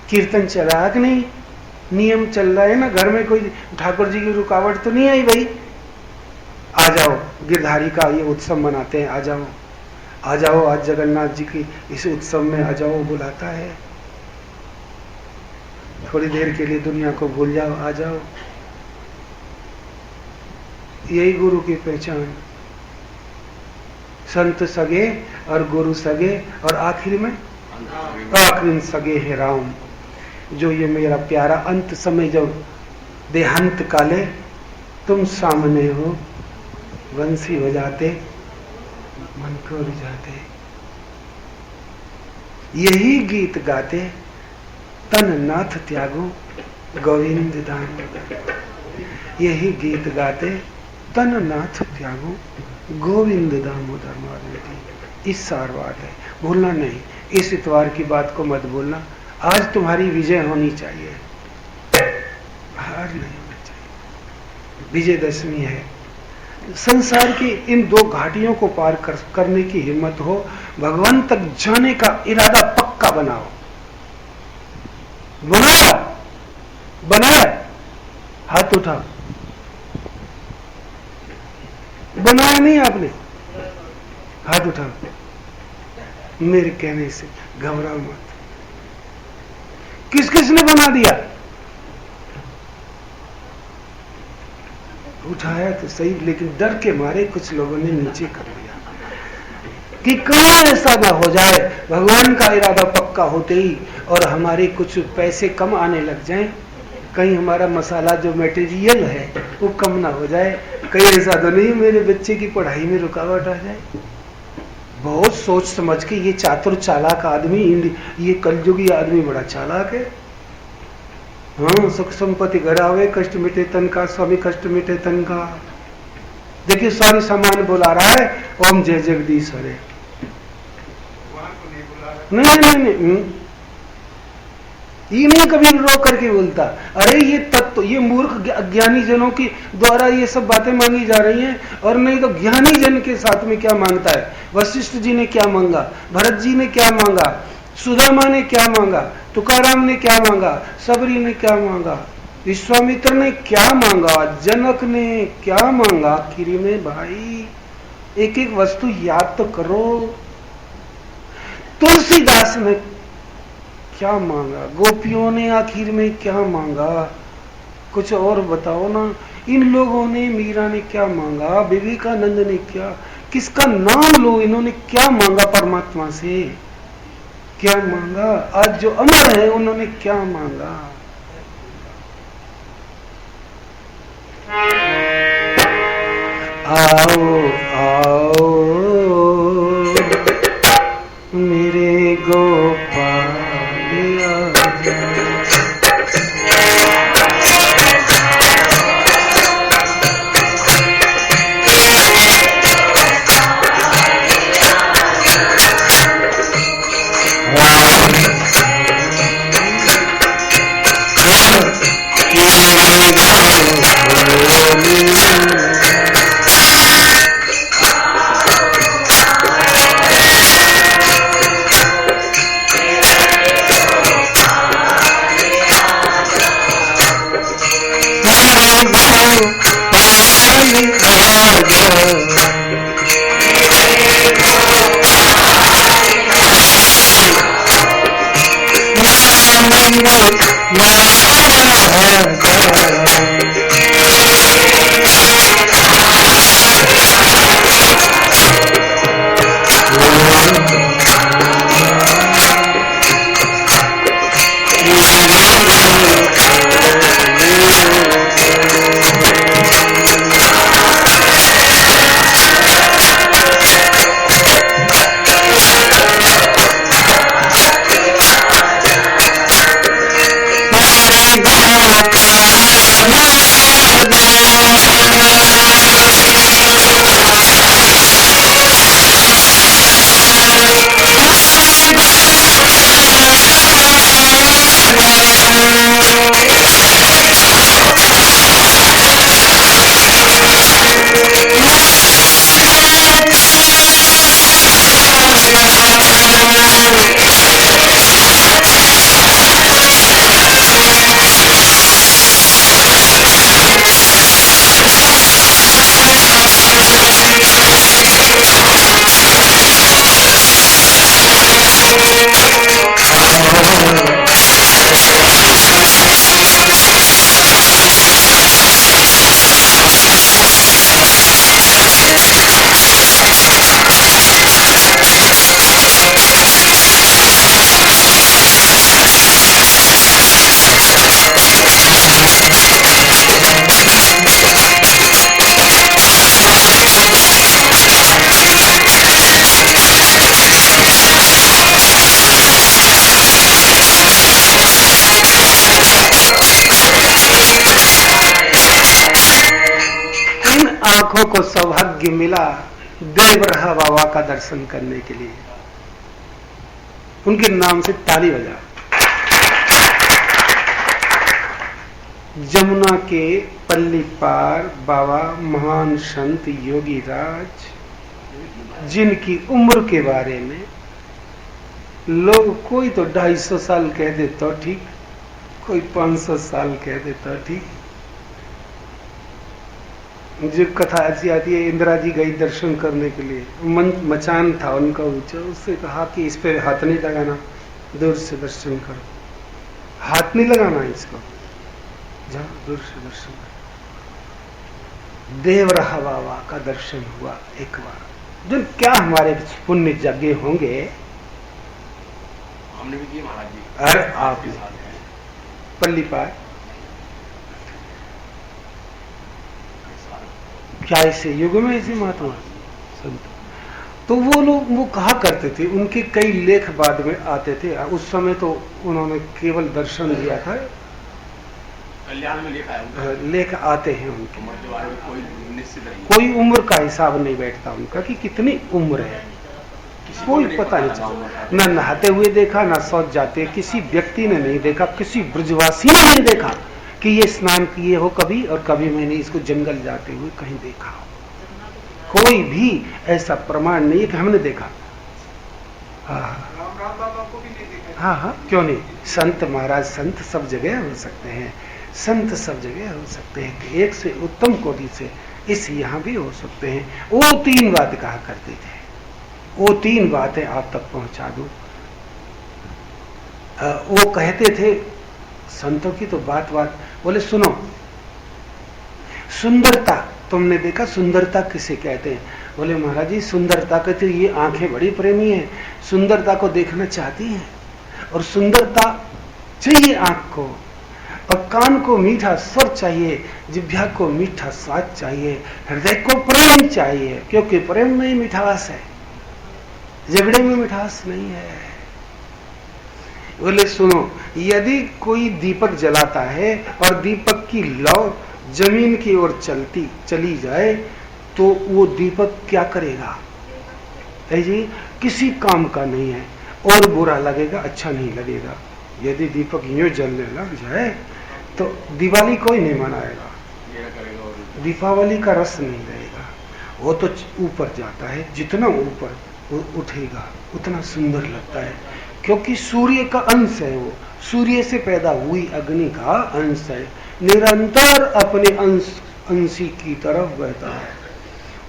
कीर्तन चला कि नहीं, नियम चल रहा है ना, घर में कोई ठाकुर जी की रुकावट तो नहीं आई भाई, आ जाओ गिरधारी का ये उत्सव मनाते हैं, आ जाओ आ जाओ, आज जगन्नाथ जी की इस उत्सव में आ जाओ, बुलाता है। थोड़ी देर के लिए दुनिया को भूल जाओ, आ जाओ। यही गुरु की पहचान, संत सगे और गुरु सगे, और आखिर में आखिर सगे है राम। जो ये मेरा प्यारा अंत समय जब देहांत काले तुम सामने हो, बंसी बजाते मन को रिझाते, यही गीत गाते तन नाथ त्यागो गोविंद दामोदर। यही गीत गाते तन नाथ त्यागो गोविंद दामोदर मारुति। इस सार बात है, भूलना नहीं। इस इतवार की बात को मत भूलना। आज तुम्हारी विजय होनी चाहिए, हार नहीं होनी चाहिए। विजयदशमी है। संसार की इन 2 घाटियों को पार करने की हिम्मत हो, भगवान तक जाने का इरादा पक्का बनाओ। बनाया हाथ उठा, बनाया नहीं आपने, हाथ उठा। मेरे कहने से घबराओ मत। किस किसने बना दिया? उठाया तो सही, लेकिन डर के मारे कुछ लोगों ने नीचे कर दिया कि कहीं ऐसा ना हो जाए भगवान का इरादा पक्का होते ही और हमारे कुछ पैसे कम आने लग जाएं, कहीं हमारा मसाला जो मटेरियल है वो कम ना हो जाए, कहीं ऐसा तो नहीं मेरे बच्चे की पढ़ाई में रुकावट आ जाए। बहुत सोच समझ के, ये चातुर चालाक आदमी, ये कलयुगी आदमी बड़ा चालाक है। हाँ, सुख संपत्ति घर आवे, कष्ट मिटे तन का, स्वामी कष्ट मिटे तन का। देखिए स्वामी सामान बुला रहा है, ओम जय जगदीश हरे। नहीं, ये नहीं कभी रो करके बोलता। अरे ये तत्व, ये मूर्ख अज्ञानी जनों की द्वारा ये सब बातें मांगी जा रही हैं, और नहीं तो ज्ञानी जन के साथ में क्या मांगता है। वशिष्ठ जी ने क्या मांगा, भरत जी ने क्या मांगा, सुदामा ने क्या मांगा, तुकाराम ने क्या मांगा, सबरी ने क्या मांगा, विश्वामित्र ने क्या मांगा, जनक ने क्या मांगा। आखिर में भाई एक एक वस्तु याद तो करो। तुलसीदास ने क्या मांगा, गोपियों ने आखिर में क्या मांगा, कुछ और बताओ ना। इन लोगों ने, मीरा ने क्या मांगा, विवेकानंद ने क्या, किसका नाम लो, इन्होंने क्या मांगा परमात्मा से, क्या मांगा। आज जो अमर है उन्होंने क्या मांगा। आओ आओ मेरे गोपाल आजा, आंखों को सौभाग्य मिला देवरहा बाबा का दर्शन करने के लिए। उनके नाम से ताली बजा। जमुना के पल्ली पार बाबा महान संत योगी राज, जिनकी उम्र के बारे में लोग कोई तो 250 साल कह दे तो ठीक, कोई 500 साल कह दे तो ठीक। जो कथा ऐसी आती है, इंदिरा जी गई दर्शन करने के लिए, मचान था उनका ऊंचा, उससे कहा कि इस पे हाथ नहीं लगाना, दूर से दर्शन करो, हाथ नहीं लगाना इसको, जाओ दूर से दर्शन करो। देवरहा बाबा का दर्शन हुआ एक बार। जो क्या हमारे पुण्य यज्ञ होंगे, हमने भी किए महाराज जी। अरे आप पल्ली पार क्या ऐसे युग में ऐसे महात्मा संत, तो वो लोग वो कहा करते थे, उनके कई लेख बाद में आते थे। उस समय तो उन्होंने केवल दर्शन दिया था, कल्याण में लिखा है, लेख आते हैं उनके, कोई निश्चित नहीं, कोई उम्र का हिसाब नहीं बैठता उनका कि कितनी उम्र है, कोई पता नहीं चलता। न नहाते हुए देखा, न शौच जाते, किसी व्यक्ति ने नहीं देखा, किसी ब्रजवासी ने नहीं देखा कि ये स्नान किए हो कभी, और कभी मैंने इसको जंगल जाते हुए कहीं देखा हो। कोई भी ऐसा प्रमाण नहीं है कि हमने देखा। हाँ हाँ, क्यों नहीं। संत महाराज, संत सब जगह हो सकते हैं, संत सब जगह हो सकते हैं, एक से उत्तम कोटि से इस यहाँ भी हो सकते हैं। वो 3 बात कहा करते थे, वो 3 बातें आप तक पहुंचा दूं। वो कहते थे, संतों की तो बात बोले सुनो, सुंदरता तुमने देखा, सुंदरता किसे कहते हैं? बोले महाराज जी सुंदरता कहते ये आंखें बड़ी प्रेमी हैं, सुंदरता को देखना चाहती हैं, और सुंदरता चाहिए आंख को, और कान को मीठा स्वर चाहिए, जिह्वा को मीठा स्वाद चाहिए, हृदय को प्रेम चाहिए, क्योंकि प्रेम में ही मिठास है, झगड़े में मिठास नहीं है। बोले सुनो, यदि कोई दीपक जलाता है और दीपक की लौ जमीन की ओर चली जाए तो वो दीपक क्या करेगा? जी किसी काम का नहीं है, और बुरा लगेगा, अच्छा नहीं लगेगा। यदि दीपक यूं जलने लग जाए तो दिवाली कोई नहीं मनाएगा, दीपावली का रस नहीं रहेगा। वो तो ऊपर जाता है, जितना ऊपर उठेगा उतना सुंदर लगता है, क्योंकि सूर्य का अंश है, वो सूर्य से पैदा हुई अग्नि का अंश है, निरंतर अपने अंशी की तरफ बहता है।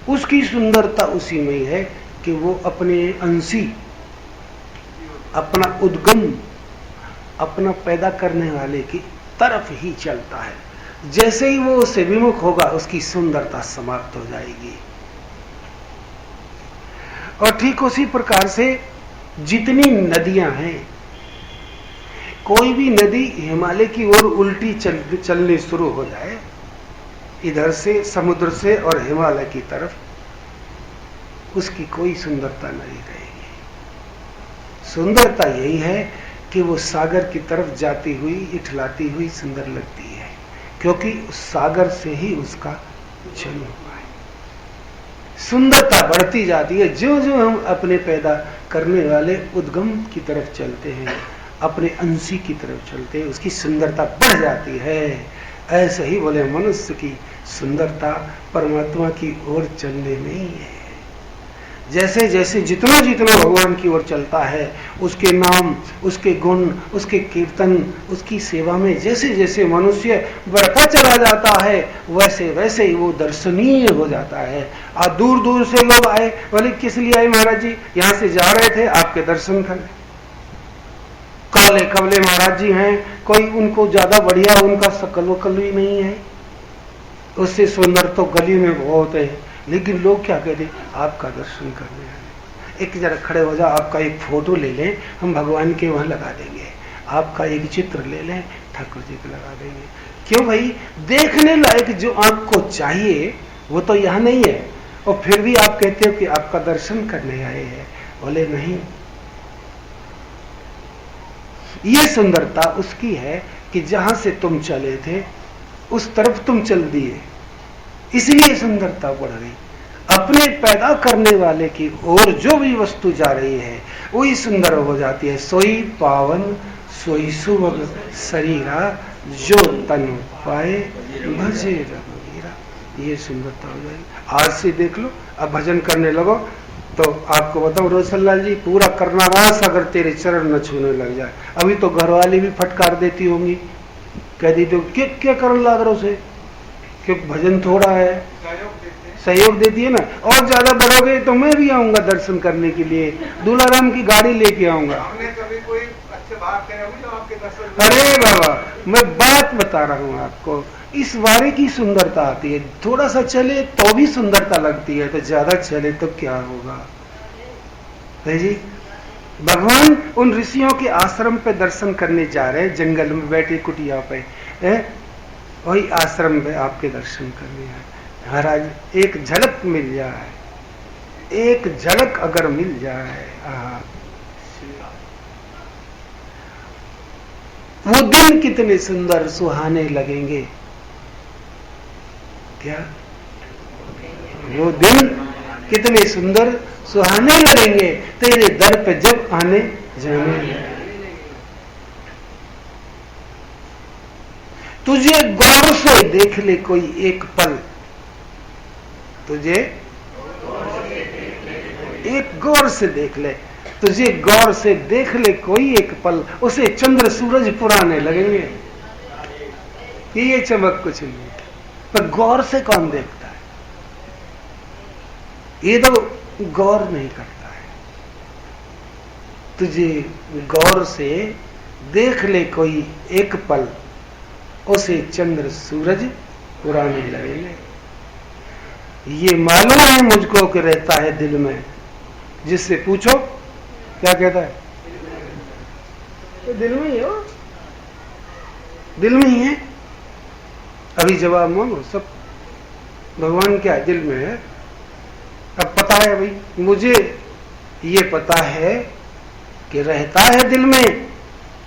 उसकी सुंदरता उसी में है कि वो अपने अंशी, अपना उद्गम, अपना पैदा करने वाले की तरफ ही चलता है। जैसे ही वो उससे विमुख होगा उसकी सुंदरता समाप्त हो जाएगी। और ठीक उसी प्रकार से जितनी नदियां हैं, कोई भी नदी हिमालय की ओर उल्टी चलनी शुरू हो जाए, इधर से समुद्र से और हिमालय की तरफ, उसकी कोई सुंदरता नहीं रहेगी। सुंदरता यही है कि वो सागर की तरफ जाती हुई, इठलाती हुई सुंदर लगती है, क्योंकि उस सागर से ही उसका जन्म हुआ है। सुंदरता बढ़ती जाती है जो जो हम अपने पैदा करने वाले उद्गम की तरफ चलते हैं, अपने अंशी की तरफ चलते हैं, उसकी सुंदरता बढ़ जाती है। ऐसे ही बोले मनुष्य की सुंदरता परमात्मा की ओर चलने में ही है। जैसे जैसे जितना जितना भगवान की ओर चलता है, उसके नाम, उसके गुण, उसके कीर्तन, उसकी सेवा में जैसे जैसे मनुष्य बढ़ता चला जाता है, वैसे वैसे ही वो दर्शनीय हो जाता है। और दूर दूर से लोग आए, बोले किस लिए आए महाराज जी? यहां से जा रहे थे आपके दर्शन करने। काले कबले महाराज जी हैं, कोई उनको ज्यादा बढ़िया उनका शकल वकल भी नहीं है, उससे सुंदर तो गली में बहुत है, लेकिन लोग क्या कहते, आपका दर्शन करने आए। एक जरा खड़े हो जाओ, आपका एक फोटो ले लें, हम भगवान के वहां लगा देंगे। आपका एक चित्र ले लें, ठाकुर जी को लगा देंगे। क्यों भाई? देखने लायक जो आपको चाहिए वो तो यहां नहीं है, और फिर भी आप कहते हो कि आपका दर्शन करने आए हैं। बोले नहीं, ये सुंदरता उसकी है कि जहां से तुम चले थे उस तरफ तुम चल दिए, इसलिए सुंदरता बढ़ गई। अपने पैदा करने वाले की ओर जो भी वस्तु जा रही है वही सुंदर हो जाती है। सोई पावन सोई सुभग शरीरा, जो तन पाए भजे रघुवीरा। ये सुंदरता हो जाएगी। आज से देख लो, अब भजन करने लगो तो आपको बताऊं रोशनलाल जी, पूरा करनावास अगर तेरे चरण न छूने लग जाए। अभी तो घरवाली भी फटकार देती होंगी, कह दी तो क्या करने लग रहा उसे, क्योंकि भजन थोड़ा है, सहयोग देती है ना। और ज्यादा बढ़ोगे तो मैं भी आऊंगा दर्शन करने के लिए, दूल्हाराम की गाड़ी लेके आऊंगा। कभी कोई अच्छे बात जो आपके दर्शन। अरे बाबा, मैं बात बता रहा हूँ आपको, इस वारे की सुंदरता आती है। थोड़ा सा चले तो भी सुंदरता लगती है, तो ज्यादा चले तो क्या होगा है जी। भगवान उन ऋषियों के आश्रम पे दर्शन करने जा रहे हैं, जंगल में बैठे कुटिया पे, वही आश्रम में आपके दर्शन करने आए। महाराज एक झलक मिल जाए, एक झलक अगर मिल जाए, वो दिन कितने सुंदर सुहाने लगेंगे। क्या वो दिन कितने सुंदर सुहाने लगेंगे तेरे दर पे जब आने जाने। तुझे गौर से देख ले कोई एक पल, तुझे एक गौर से देख ले, तुझे गौर से देख ले कोई एक पल, उसे चंद्र सूरज पुराने लगेंगे। ये चमक कुछ नहीं, पर गौर से कौन देखता है? ये तो गौर नहीं करता है। तुझे गौर से देख ले कोई एक पल, उसे चंद्र सूरज पुराने लगेंगे। ये मालूम है मुझको कि रहता है दिल में, जिससे पूछो क्या कहता है, तो दिल में ही हो, दिल में ही है। अभी जवाब मांगो सब, भगवान क्या दिल में है। अब पता है भाई, मुझे ये पता है कि रहता है दिल में,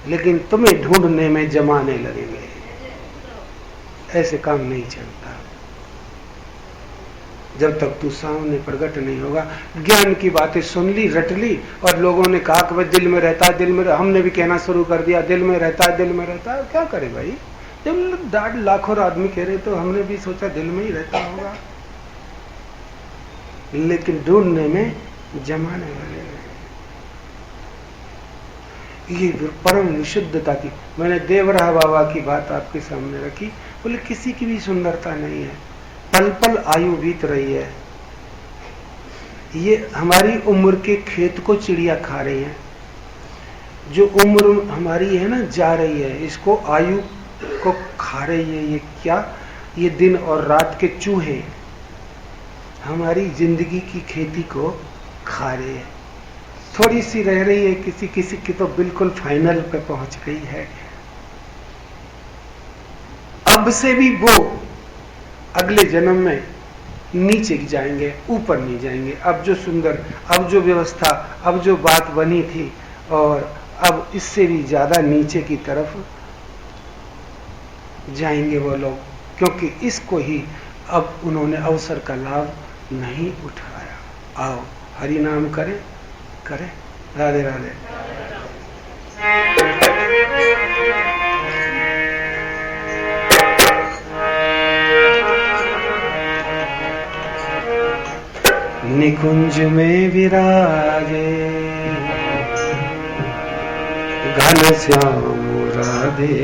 लेकिन तुम्हें ढूंढने में जमाने लगेंगे। ऐसे काम नहीं चलता जब तक तू सामने प्रकट नहीं होगा। ज्ञान की बातें सुन ली, रट ली, और लोगों ने कहा कि भाई दिल में रहता है, दिल में, हमने भी कहना शुरू कर दिया दिल में रहता है, दिल में रहता है। क्या करे भाई, जब दाढ़ लाखों आदमी कह रहे तो हमने भी सोचा दिल में ही रहता होगा, लेकिन ढूंढने में जमाने वाले ये परम विशुद्धता की। मैंने देवराह बाबा की बात आपके सामने रखी, बोले किसी की भी सुंदरता नहीं है, पल पल आयु बीत रही है। ये हमारी उम्र के खेत को चिड़िया खा रही है, जो उम्र हमारी है ना जा रही है, इसको आयु को खा रही है। ये क्या, ये दिन और रात के चूहे हमारी जिंदगी की खेती को खा रहे हैं। थोड़ी सी रह रही है, किसी किसी की तो बिल्कुल फाइनल पे पहुंच गई है। अब से भी वो अगले जन्म में नीचे जाएंगे, ऊपर नहीं जाएंगे। अब जो सुंदर, अब जो व्यवस्था, अब जो बात बनी थी, और अब इससे भी ज्यादा नीचे की तरफ जाएंगे वो लोग, क्योंकि इसको ही अब उन्होंने अवसर का लाभ नहीं उठाया। आओ हरि नाम करें, करें। राधे राधे। निकुंज में विराजे घनश्याम राधे,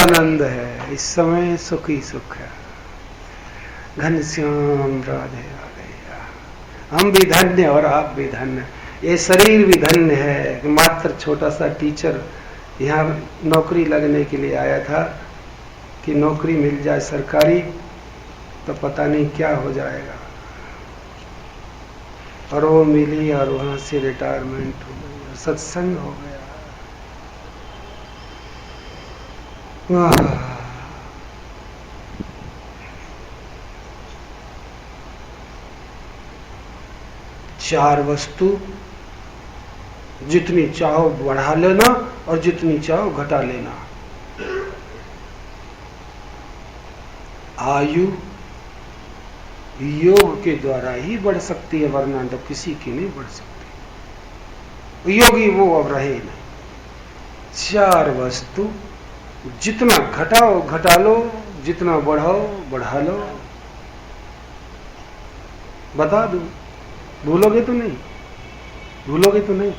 आनंद है, इस समय सुख ही सुख है। घनश्याम राधे राधे। हम भी धन्य और आप भी धन्य, ये शरीर भी धन्य है। मात्र छोटा सा टीचर यहाँ नौकरी लगने के लिए आया था कि नौकरी मिल जाए सरकारी, तो पता नहीं क्या हो जाएगा। और वो मिली और वहां से रिटायरमेंट हो गई, सत्संग हो गया। वाह, चार वस्तु जितनी चाहो बढ़ा लेना और जितनी चाहो घटा लेना। आयु योग के द्वारा ही बढ़ सकती है, वरना तो किसी की नहीं बढ़ सकती। योगी वो अब रहे नहीं। चार वस्तु जितना घटाओ घटा लो, जितना बढ़ाओ बढ़ा लो। बता दूं, भूलोगे तो नहीं, भूलोगे तो नहीं।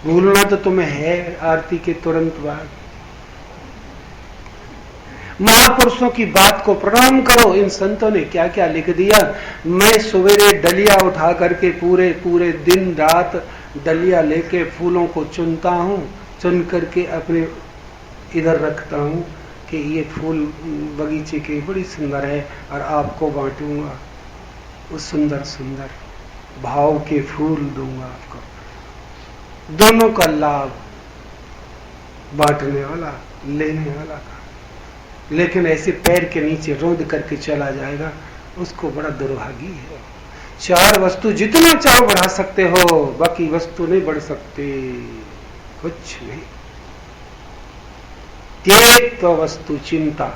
भूलना तो तुम्हें है आरती के तुरंत बाद। महापुरुषों की बात को प्रणाम करो। इन संतों ने क्या क्या लिख दिया। मैं सवेरे डलिया उठा करके पूरे पूरे दिन रात डलिया लेके फूलों को चुनता हूं, चुन करके अपने इधर रखता हूं कि ये फूल बगीचे के बड़ी सुंदर है और आपको बांटूंगा। वो सुंदर सुंदर भाव के फूल दूंगा आपको। दोनों का लाभ, बांटने वाला लेने वाला का। लेकिन ऐसे पैर के नीचे रोंद करके चला जाएगा, उसको बड़ा दुर्भागी है। चार वस्तु जितना चाहो बढ़ा सकते हो, बाकी वस्तु नहीं बढ़ सकते, कुछ नहीं। एक तो वस्तु चिंता।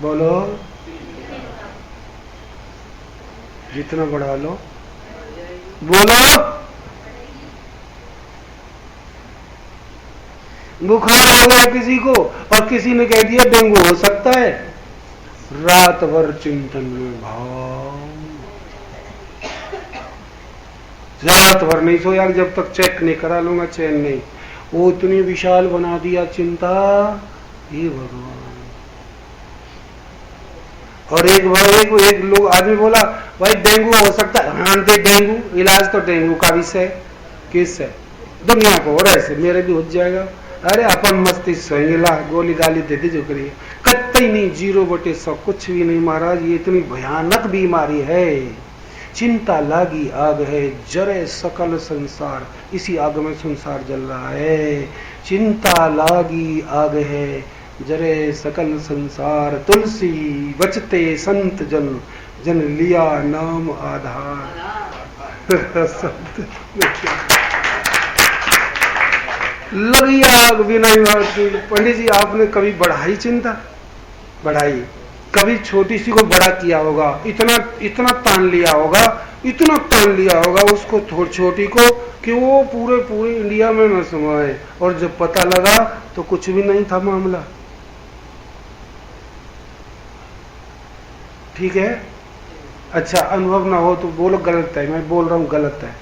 बोलो, जितना बढ़ा लो। बोलो, बुखार हो गया किसी को और किसी ने कह दिया डेंगू हो सकता है, रात भर चिंतन में भाव, रात भर नहीं सोया जब तक चेक नहीं करा लूंगा, चैन नहीं। वो इतनी विशाल बना दिया चिंता, ये भगवान। और एक लोग आदमी बोला भाई डेंगू हो सकता है। हाँ डेंगू, इलाज तो डेंगू का विषय किस है, दुनिया को हो रहा है, मेरे भी हो जाएगा। अरे अपन मस्ती सोएंगे, गोली गाली दे दे जो करिए, कतई नहीं, 0/100 कुछ भी नहीं महाराज। ये इतनी भयानक बीमारी है। चिंता लागी आग है, जरे सकल संसार, इसी आग में संसार जल रहा है। चिंता लागी आग है, जरे सकल संसार, तुलसी बचते संत जन, जन लिया नाम आधार। लगी आग बिना ही। पंडित जी आपने कभी बढ़ाई चिंता? बढ़ाई। कभी छोटी सी को बड़ा किया होगा, इतना तान लिया होगा, इतना तान लिया होगा उसको छोटी को कि वो पूरे इंडिया में न समाए। और जब पता लगा तो कुछ भी नहीं था मामला। ठीक है, अच्छा अनुभव ना हो तो बोलो गलत है, मैं बोल रहा हूं गलत है।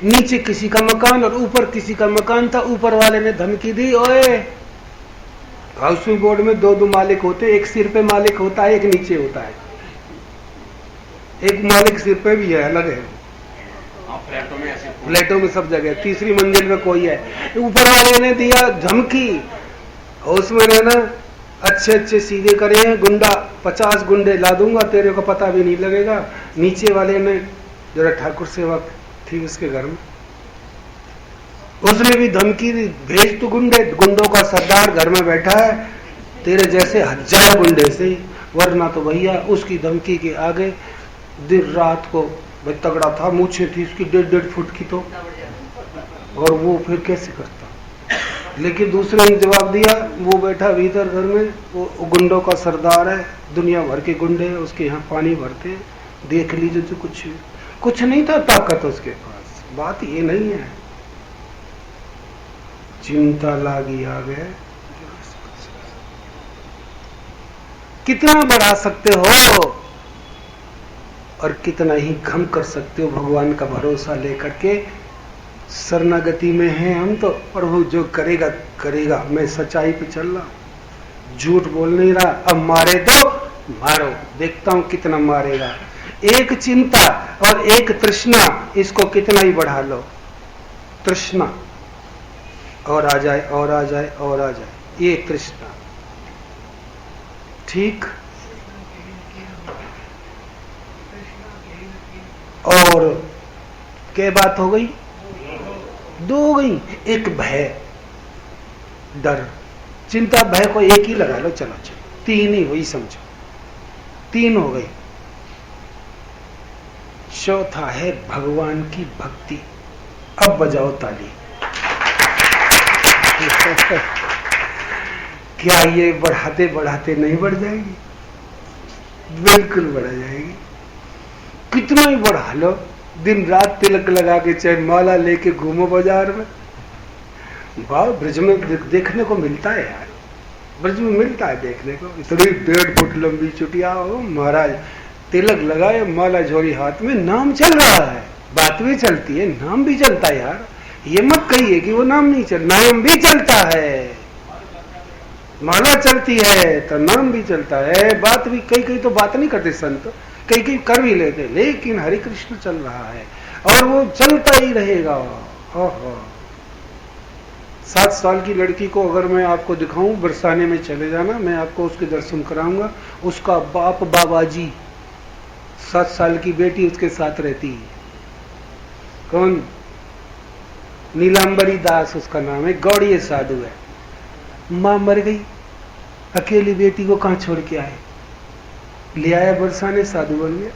नीचे किसी का मकान और ऊपर किसी का मकान था। ऊपर वाले ने धमकी दी, ओए हाउसिंग बोर्ड में 2 मालिक होते, एक सिर पे मालिक होता है, एक नीचे होता है। एक मालिक सिर पे भी है, अलग है, फ्लैटों में सब जगह। तीसरी मंजिल में कोई है। ऊपर वाले ने दिया धमकी, उसमें ना अच्छे सीधे करे हैं गुंडा, 50 गुंडे ला दूंगा, तेरे को पता भी नहीं लगेगा। नीचे वाले ने जरा ठाकुर सेवक थी उसके घर में, उसने भी धमकी दी, भेज तू गुंडे, गुंडों का सरदार घर में बैठा है, तेरे जैसे 1000 गुंडे से, वरना तो भैया उसकी धमकी के आगे दिन रात को। भाई तगड़ा था, मूछे थी उसकी 1.5 फुट की तो, और वो फिर कैसे करता। लेकिन दूसरे ने जवाब दिया, वो बैठा भीतर घर में, वो गुंडों का सरदार है, दुनिया भर के गुंडे उसके यहाँ पानी भरते, देख लीजिए तो कुछ नहीं था ताकत उसके पास। बात ये नहीं है। चिंता लागी आ गए, कितना बढ़ा सकते हो और कितना ही कम कर सकते हो। भगवान का भरोसा लेकर के शरणागति में हैं हम तो, प्रभु जो करेगा करेगा। मैं सच्चाई पे चल रहा, झूठ बोल नहीं रहा। अब मारे तो मारो, देखता हूं कितना मारेगा। एक चिंता और एक तृष्णा, इसको कितना ही बढ़ा लो, तृष्णा और आ जाए और आ जाए और आ जाए, ये तृष्णा। ठीक। और क्या बात हो गई? दो हो गई। एक भय, डर, चिंता, भय को एक ही लगा लो, चलो चलो, तीन ही हुई, समझो तीन हो गई। चौथा है भगवान की भक्ति। अब बजाओ ताली। क्या ये बढ़ाते बढ़ाते नहीं बढ़ जाएगी? बिल्कुल बढ़ जाएगी। कितना ही बढ़ा लो, दिन रात तिलक लगा के चाहे माला लेके घूमो बाजार में। वाह, ब्रज में देखने को मिलता है यार, ब्रज में मिलता है देखने को। इतनी 1.5 फुट लंबी चुटिया हो महाराज, तिलक लगाए, माला झोली हाथ में, नाम चल रहा है, बात भी चलती है, नाम भी चलता है यार। ये मत कहिए कि वो नाम नहीं चल, नाम भी चलता है। माला चलती है तो नाम भी चलता है, बात भी, कई तो बात नहीं करते संत, कई कर भी लेते, लेकिन हरे कृष्ण चल रहा है और वो चलता ही रहेगा। ओहो, 7 साल की लड़की को अगर मैं आपको दिखाऊं, बरसाने में चले जाना, मैं आपको उसके दर्शन कराऊंगा। उसका बाप बाबाजी, 7 साल की बेटी उसके साथ रहती है। कौन? नीलांबरी दास उसका नाम है, गौड़ीय साधु है। मां मर गई, अकेली बेटी को कहां छोड़ के आए, ले आया बरसाने, साधु बन गया।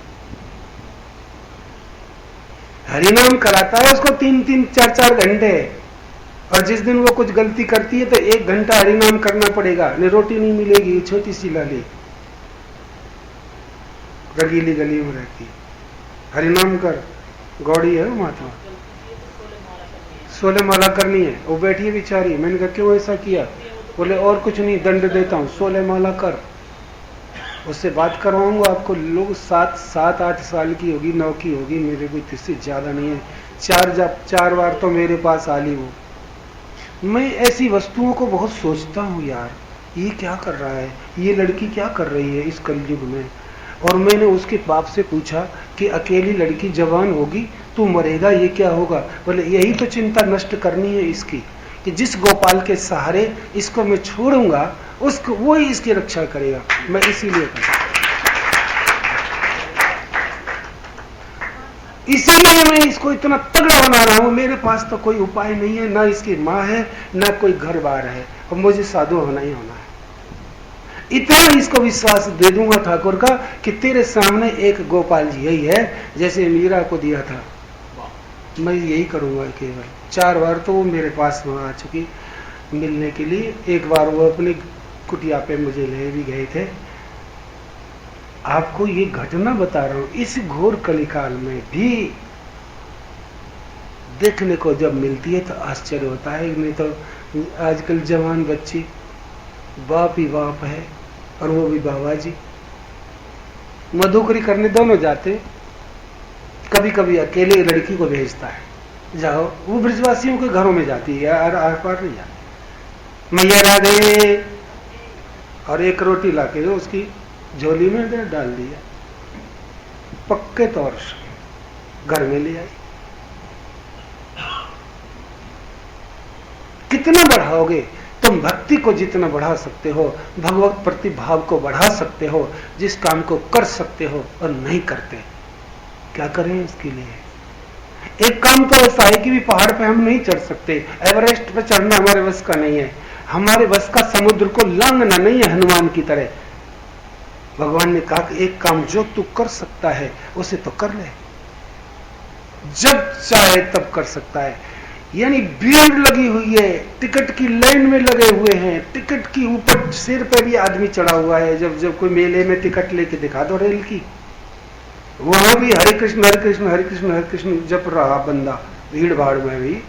हरिनाम कराता है उसको 3-3, 4-4 घंटे, और जिस दिन वो कुछ गलती करती है तो 1 घंटा हरिनाम करना पड़ेगा, नहीं रोटी नहीं मिलेगी। छोटी सी लाली रगीली गली में रहती, हरिनाम कर, गौड़ी है वो महात्मा, 16 माला करनी है। वो बैठी है बेचारी, मैंने कहा क्यों ऐसा किया? बोले और कुछ नहीं, दंड देता हूं, 16 माला कर। उससे बात करवाऊंगा आपको। लोग 7-8 साल की होगी, 9 की होगी, मेरे को इससे ज्यादा नहीं है। 4 बार तो मेरे पास आ ली वो। मैं ऐसी वस्तुओं को बहुत सोचता हूँ यार, ये क्या कर रहा है, ये लड़की क्या कर रही है इस कलयुग में। और मैंने उसके बाप से पूछा कि अकेली लड़की जवान होगी, तू मरेगा, ये क्या होगा? बोले यही तो चिंता नष्ट करनी है इसकी, कि जिस गोपाल के सहारे इसको मैं छोड़ूंगा, उसको वो ही इसकी रक्षा करेगा। मैं इसीलिए मैं इसको इतना तगड़ा बना रहा हूं। मेरे पास तो कोई उपाय नहीं है, ना इसकी माँ है, ना कोई घर बार है, और मुझे साधु होना ही होना है। इतना इसको विश्वास दे दूंगा ठाकुर का कि तेरे सामने एक गोपाल जी यही है, जैसे मीरा को दिया था, मैं यही करूंगा केवल। 4 बार तो वो मेरे पास वहां आ चुकी मिलने के लिए। एक बार वो अपनी कुटिया पे मुझे ले भी गए थे। आपको ये घटना बता रहा हूं, इस घोर कलिकाल में भी देखने को जब मिलती है तो आश्चर्य होता है। नहीं तो आजकल जवान बच्ची, बाप ही बाप है, और वो भी बाबा जी, मधुकरी करने दोनों जाते। कभी कभी अकेले लड़की को भेजता है, जाओ, वो ब्रजवासियों के घरों में जाती है, आर पार नहीं जाती। मैया राधे, और एक रोटी लाके उसकी झोली में डाल दिया, पक्के तौर से घर में ले आई। कितना बढ़ाओगे तुम भक्ति को? जितना बढ़ा सकते हो, भगवत प्रतिभाव को बढ़ा सकते हो, जिस काम को कर सकते हो और नहीं करते, क्या करें इसके लिए? एक काम तो ऐसा है कि भी पहाड़ पे हम नहीं चढ़ सकते, एवरेस्ट पे चढ़ना हमारे बस का नहीं है, हमारे बस का समुद्र को लांघना नहीं है हनुमान की तरह। भगवान ने कहा कि एक काम जो तू कर सकता है उसे तो कर ले, जब चाहे तब कर सकता है। यानी भीड़ लगी हुई है, टिकट की लाइन में लगे हुए हैं, टिकट की ऊपर सिर पे भी आदमी चढ़ा हुआ है। जब कोई मेले में टिकट लेके दिखा दो रेल की, वहां भी हरे कृष्ण हरे कृष्ण हरे कृष्ण हरे कृष्ण जप रहा बंदा, भीड़ भाड़ में भी।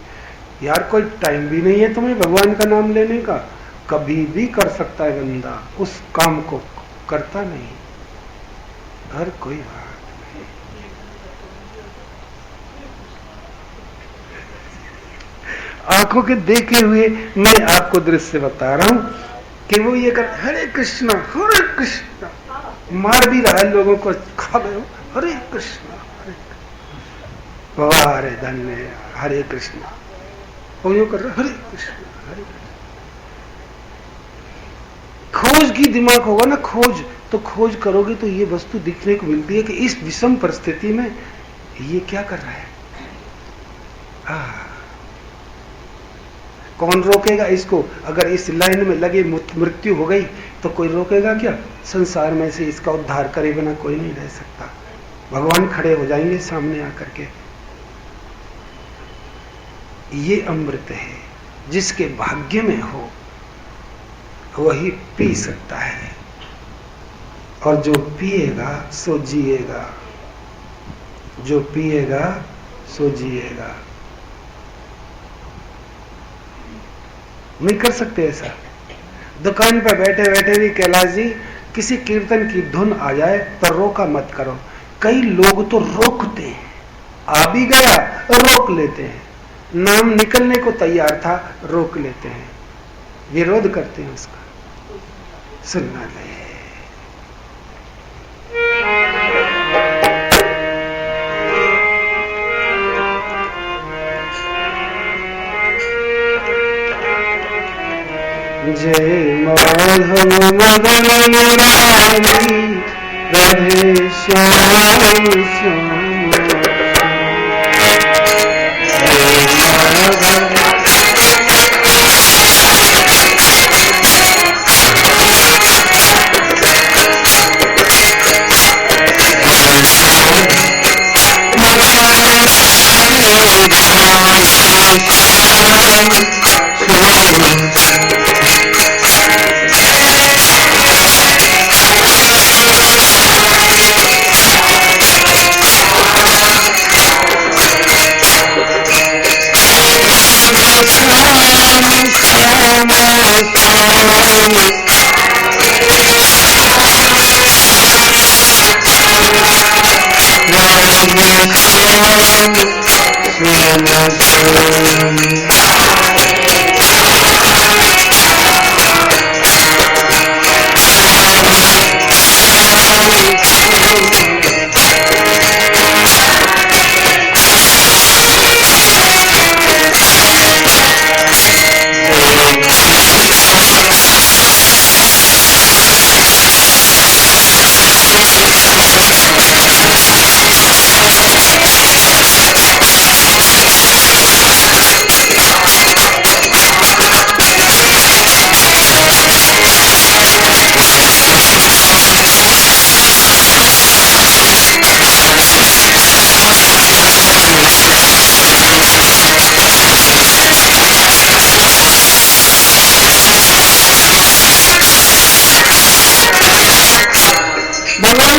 यार कोई टाइम भी नहीं है तुम्हें भगवान का नाम लेने का? कभी भी कर सकता है बंदा, उस काम को करता नहीं। हर कोई बात आंखों के देखे हुए मैं आपको दृश्य बता रहा हूं कि वो ये कर हरे कृष्णा मार भी रहा है लोगों को, खा गए। हरे कृष्ण हरे कृष्ण, वाह रे धन्य, हरे कृष्ण। और यूं कर रहे हरे कृष्ण हरे कृष्ण। खोज की दिमाग होगा ना, खोज तो खोज करोगे तो ये वस्तु दिखने को मिलती है कि इस विषम परिस्थिति में ये क्या कर रहा है। कौन रोकेगा इसको? अगर इस लाइन में लगे मृत्यु हो गई तो कोई रोकेगा क्या? संसार में से इसका उद्धार करे बिना कोई नहीं रह सकता। भगवान खड़े हो जाएंगे सामने आकर के। ये अमृत है, जिसके भाग्य में हो वही पी सकता है, और जो पिएगा सो जिएगा, जो पिएगा सो जिएगा। नहीं कर सकते ऐसा? दुकान पर बैठे बैठे भी कैलाश जी किसी कीर्तन की धुन आ जाए तो रोका मत करो। कई लोग तो रोकते हैं, आ भी गया रोक लेते हैं, नाम निकलने को तैयार था रोक लेते हैं, विरोध करते हैं उसका। सुनना ले जय माधव मदन मुरारी, राधे श्याम श्याम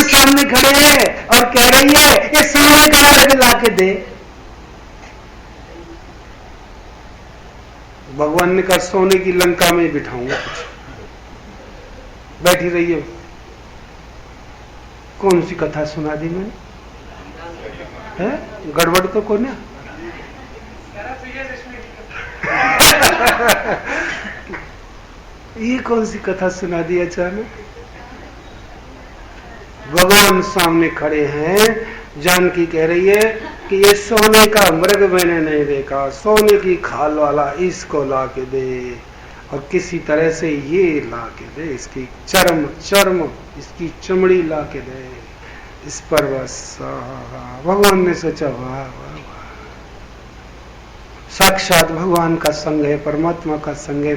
सामने खड़े हैं और कह रही है ये सोने का अर्घ ला के दे। भगवान ने कहा सोने की लंका में बिठाऊंगा, बैठी रही है। कौन सी कथा सुना दी मैंने? है गड़बड़ तो कौन है? ये कौन सी कथा सुना दी अचानक? भगवान सामने खड़े हैं, जानकी कह रही है कि ये सोने का मृग मैंने नहीं देखा, सोने की खाल वाला इसको ला के दे, और किसी तरह से ये ला के दे, इसकी चर्म इसकी चमड़ी ला के दे। इस पर बस भगवान ने सोचा वाह वाह वाह, साक्षात भगवान का संग है, परमात्मा का संग है,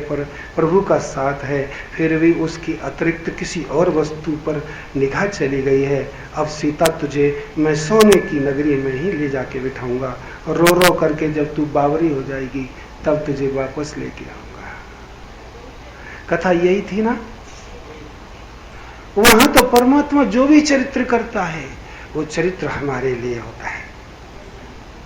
प्रभु का साथ है, फिर भी उसकी अतिरिक्त किसी और वस्तु पर निगाह चली गई है। अब सीता तुझे मैं सोने की नगरी में ही ले जाके बिठाऊंगा, और रो रो करके जब तू बावरी हो जाएगी तब तुझे वापस लेके आऊंगा। कथा यही थी ना? वहां तो परमात्मा जो भी चरित्र करता है वो चरित्र हमारे लिए होता है।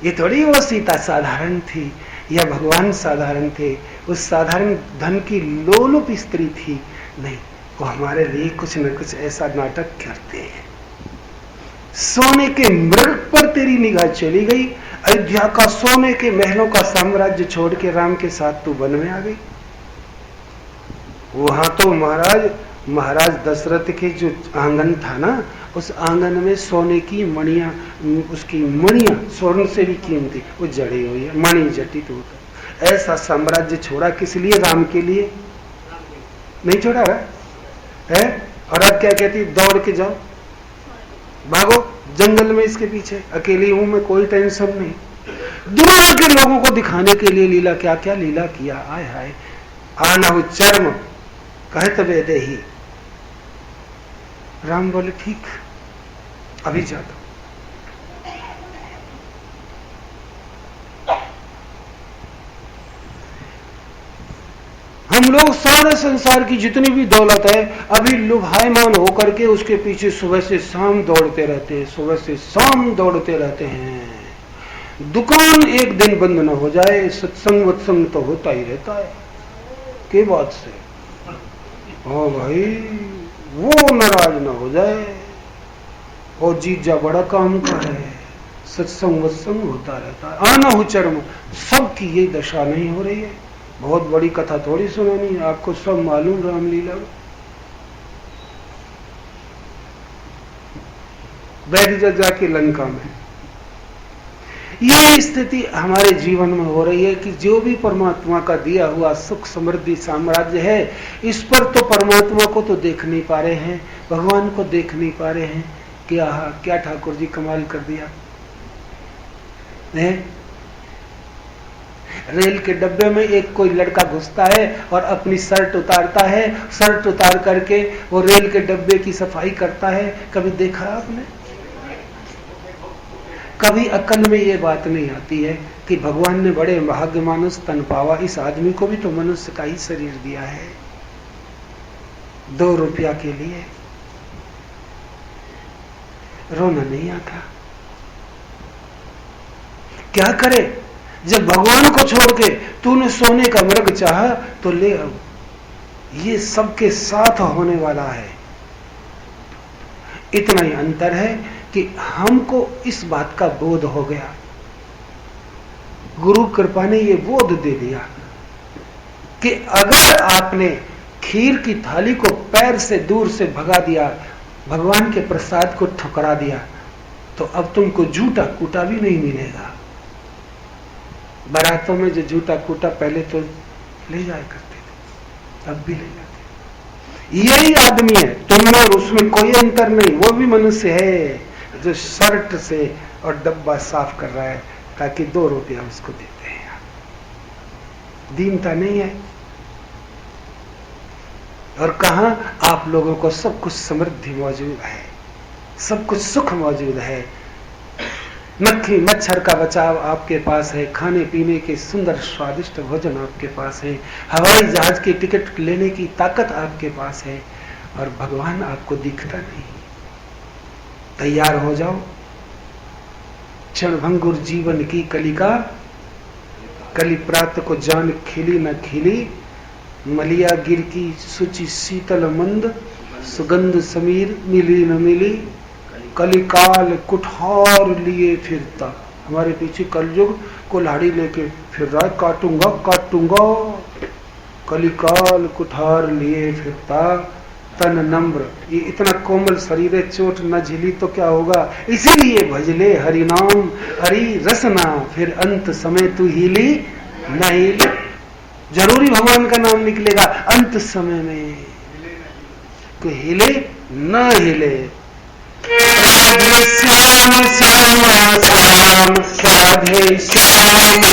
ये थोड़ी वो सीता साधारण थी या भगवान साधारण थे, उस साधारण धन की लोलुप स्त्री थी, नहीं, वो हमारे लिए कुछ न कुछ ऐसा नाटक करते हैं। सोने के मृग पर तेरी निगाह चली गई, अयोध्या का सोने के महलों का साम्राज्य छोड़ के राम के साथ तू वन में आ गई। वहां तो महाराज महाराज दशरथ के जो आंगन था ना, उस आंगन में सोने की मणियां, उसकी मणियां स्वर्ण से भी कीमती वो जड़ी हुई है, मणि जटित होकर। ऐसा साम्राज्य छोड़ा किस लिए? राम के लिए नहीं छोड़ा है? और अब क्या कहती? दौड़ के जाओ, भागो जंगल में इसके पीछे, अकेली हूं मैं, कोई टेंशन नहीं। दुनिया के लोगों को दिखाने के लिए लीला, क्या क्या लीला किया। आय हाय, आनहु चर्म कहत वेदे ही। राम बोले ठीक, अभी जाता। हम लोग सारे संसार की जितनी भी दौलत है अभी लुभायमान होकर के उसके पीछे सुबह से शाम दौड़ते रहते हैं, सुबह से शाम दौड़ते रहते हैं। दुकान एक दिन बंद न हो जाए, सत्संग वत्संग तो होता ही रहता है। के बात से हाँ भाई, वो नाराज न हो जाए। और जीजा बड़ा काम का है, सत्संग वत्संग होता रहता है। आना हो चरम, सबकी ये दशा नहीं हो रही है। बहुत बड़ी कथा थोड़ी सुनानी है आपको, सब मालूम रामलीला। बैठ जा जाके लंका में। ये स्थिति हमारे जीवन में हो रही है कि जो भी परमात्मा का दिया हुआ सुख समृद्धि साम्राज्य है, इस पर तो परमात्मा को तो देख नहीं पा रहे हैं, भगवान को देख नहीं पा रहे हैं। क्या ठाकुर जी कमाल कर दिया है। रेल के डब्बे में एक कोई लड़का घुसता है और अपनी शर्ट उतारता है, शर्ट उतार करके वो रेल के डब्बे की सफाई करता है। कभी देखा आपने? कभी अक्ल में ये बात नहीं आती है कि भगवान ने बड़े भाग्य मानुष तन पावा, इस आदमी को भी तो मनुष्य का ही शरीर दिया है 2 रुपया के लिए। रोना नहीं आता। क्या करे? जब भगवान को छोड़ के तूने सोने का मृग चाहा तो ले, अब ये सबके साथ होने वाला है। इतना ही अंतर है कि हमको इस बात का बोध हो गया, गुरु कृपा ने ये बोध दे दिया कि अगर आपने खीर की थाली को पैर से दूर से भगा दिया, भगवान के प्रसाद को ठुकरा दिया, तो अब तुमको जूठा कूटा भी नहीं मिलेगा। बारातों में जो जूठा कूटा पहले तो ले जाया करते थे, अब भी ले जाते। यही आदमी है, तुम में और उसमें कोई अंतर नहीं। वो भी मनुष्य है जो शर्ट से और डब्बा साफ कर रहा है ताकि 2 रुपया उसको देते हैं। दीनता नहीं है। और कहा आप लोगों को सब कुछ समृद्धि मौजूद है, सब कुछ सुख मौजूद है। मक्खी मच्छर का बचाव आपके पास है, खाने पीने के सुंदर स्वादिष्ट भोजन आपके पास है, हवाई जहाज की टिकट लेने की ताकत आपके पास है, और भगवान आपको दिखता नहीं। तैयार हो जाओ, क्षणभंगुर जीवन की कलिका, कली प्रात को जान खिली न खिली, मलिया गिर की सुचि शीतल मंद, सुगंध समीर मिली न मिली, कलिकाल कुठार लिए फिरता। हमारे पीछे कलयुग कुल्हाड़ी लेके फिर रहा है, काटूंगा काटूंगा। कलिकाल कुठार लिए फिरता, तन नम्र, ये इतना कोमल शरीर है, चोट न झिली तो क्या होगा। इसीलिए भजले हरि नाम, हरि रसना, फिर अंत समय तू हिली न हिली। जरूरी भगवान का नाम निकलेगा अंत समय में, कोई हिले न हिले। राधे श्याम श्यामा श्याम, राधे श्याम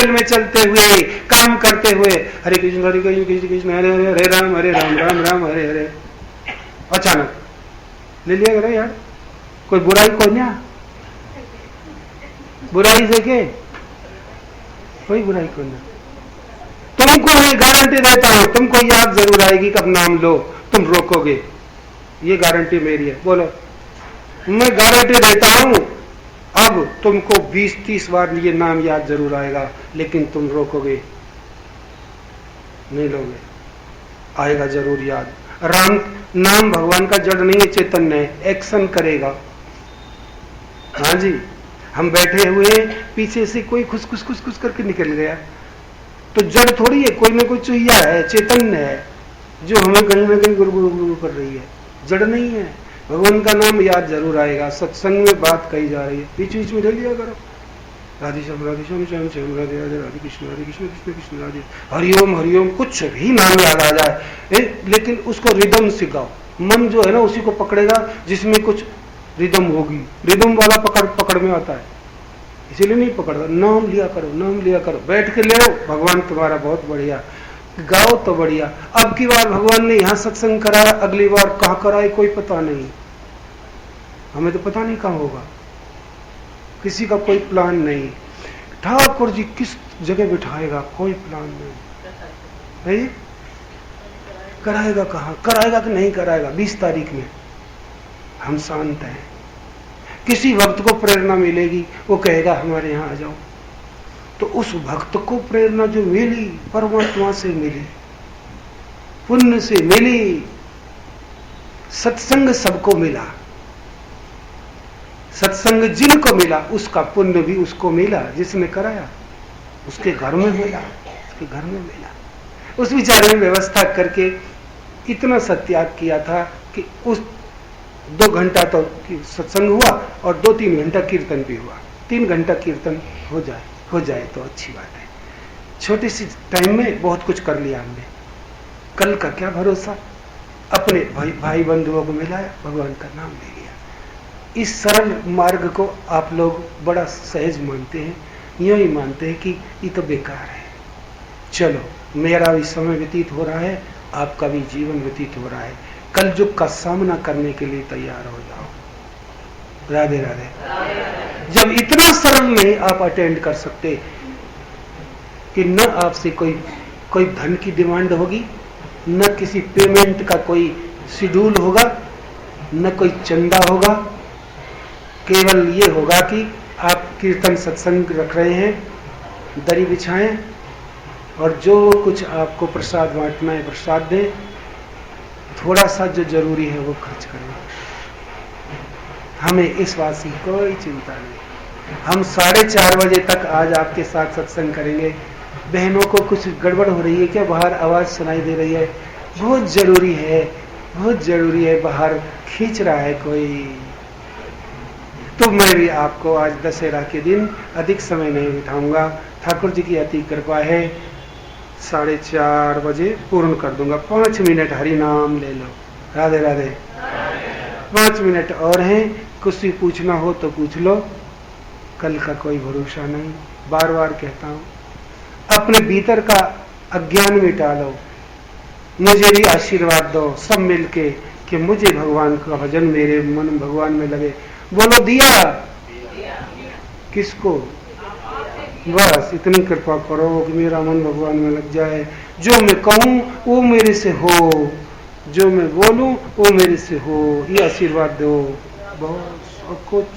महल में चलते हुए, काम करते हुए, हरे कृष्ण कृष्ण कृष्ण हरे हरे, हरे राम राम राम हरे हरे, अचानक ले लिया करो यार। कोई बुराई को ना, बुराई से के कोई बुराई को ना। तुमको मैं गारंटी देता हूं, तुमको याद जरूर आएगी कब नाम लो तुम रोकोगे, ये गारंटी मेरी है। बोलो, मैं गारंटी देता हूं अब तुमको 20-30 बार ये नाम याद जरूर आएगा, लेकिन तुम रोकोगे नहीं, लोगे, आएगा जरूर याद। राम नाम भगवान का जड़ नहीं है, चैतन्य है, एक्शन करेगा। हाँ जी, हम बैठे हुए पीछे से कोई खुश खुश खुश खुश करके निकल गया तो जड़ थोड़ी है, कोई ना कोई चुहिया है, चैतन्य है जो हमें कहीं ना कहीं गुरु गुरु गुरु कर रही है, जड़ नहीं है। भगवान का नाम याद जरूर आएगा। सत्संग में बात कही जा रही है, बीच बीच में ले लिया करो, राधे श्याम श्याम श्याम राधे राधे, राधे कृष्ण कृष्ण कृष्ण राधे, हरिओम हरिओम, कुछ भी नाम याद आ जाए, लेकिन उसको रिदम सिखाओ। मन जो है ना उसी को पकड़ेगा जिसमें कुछ रिदम होगी, रिदम वाला पकड़ में आता है, इसीलिए नहीं पकड़ता। नाम लिया करो, नाम लिया करो, बैठ के ले, भगवान तुम्हारा बहुत बढ़िया, गाओ तो बढ़िया। अब की बार भगवान ने यहां सत्संग कराया, अगली बार कहां कराए कोई पता नहीं, हमें तो पता नहीं कहां होगा, किसी का कोई प्लान नहीं। ठाकुर जी किस जगह बिठाएगा कोई प्लान नहीं, कराएगा कहां, कराएगा कि नहीं कराएगा। 20 तारीख में हम शांत हैं, किसी भक्त को प्रेरणा मिलेगी, वो कहेगा हमारे यहां आ जाओ, तो उस भक्त को प्रेरणा जो मिली परमात्मा से मिली, पुण्य से मिली। सत्संग सबको मिला, सत्संग जिनको मिला उसका पुण्य भी उसको मिला, जिसने कराया उसके घर में मिला, उसके घर में मिला। उस विचार में व्यवस्था करके इतना सत्याग किया था कि उस 2 घंटा तो सत्संग हुआ और 2-3 घंटा कीर्तन भी हुआ। 3 घंटा कीर्तन हो जाए तो अच्छी बात है। छोटी सी टाइम में बहुत कुछ कर लिया हमने, कल का क्या भरोसा। अपने भाई बंधुओं को मिलाया, भगवान का नाम ले लिया। इस सरल मार्ग को आप लोग बड़ा सहज मानते हैं, यूं ही मानते हैं कि ये तो बेकार है। चलो, मेरा भी समय व्यतीत हो रहा है, आपका भी जीवन व्यतीत हो रहा है, कल युग का सामना करने के लिए तैयार हो जाओ। राधे राधे। जब इतना सरल नहीं आप अटेंड कर सकते कि न आपसे कोई धन की डिमांड होगी, न किसी पेमेंट का कोई शेड्यूल होगा, न कोई चंदा होगा, केवल ये होगा कि आप कीर्तन सत्संग रख रहे हैं, दरी बिछाएं और जो कुछ आपको प्रसाद बांटना है प्रसाद दें, थोड़ा सा जो जरूरी है वो खर्च करें। हमें इस बात की कोई चिंता नहीं। हम 4:30 बजे तक आज आपके साथ सत्संग करेंगे। बहनों को कुछ गड़बड़ हो रही है क्या, बाहर आवाज सुनाई दे रही है? बहुत जरूरी है, बहुत जरूरी है, बाहर खींच रहा है कोई। तो मैं भी आपको आज दशहरा के दिन अधिक समय नहीं बिताऊंगा, ठाकुर जी की अति कृपा है, 4:30 बजे पूर्ण कर दूंगा। 5 मिनट हरि नाम ले लो। राधे राधे। 5 मिनट और हैं, कुछ भी पूछना हो तो पूछ लो, कल का कोई भरोसा नहीं। बार बार कहता हूं, अपने भीतर का अज्ञान मिटा लो, मुझे भी आशीर्वाद दो सब मिलके कि मुझे भगवान का भजन, मेरे मन भगवान में लगे। बोलो दिया किसको? बस इतनी कृपा करो कि मेरा मन भगवान में लग जाए। जो मैं कहूं वो मेरे से हो, जो मैं बोलूं वो मेरे से हो, ये आशीर्वाद दो बस। और कुछ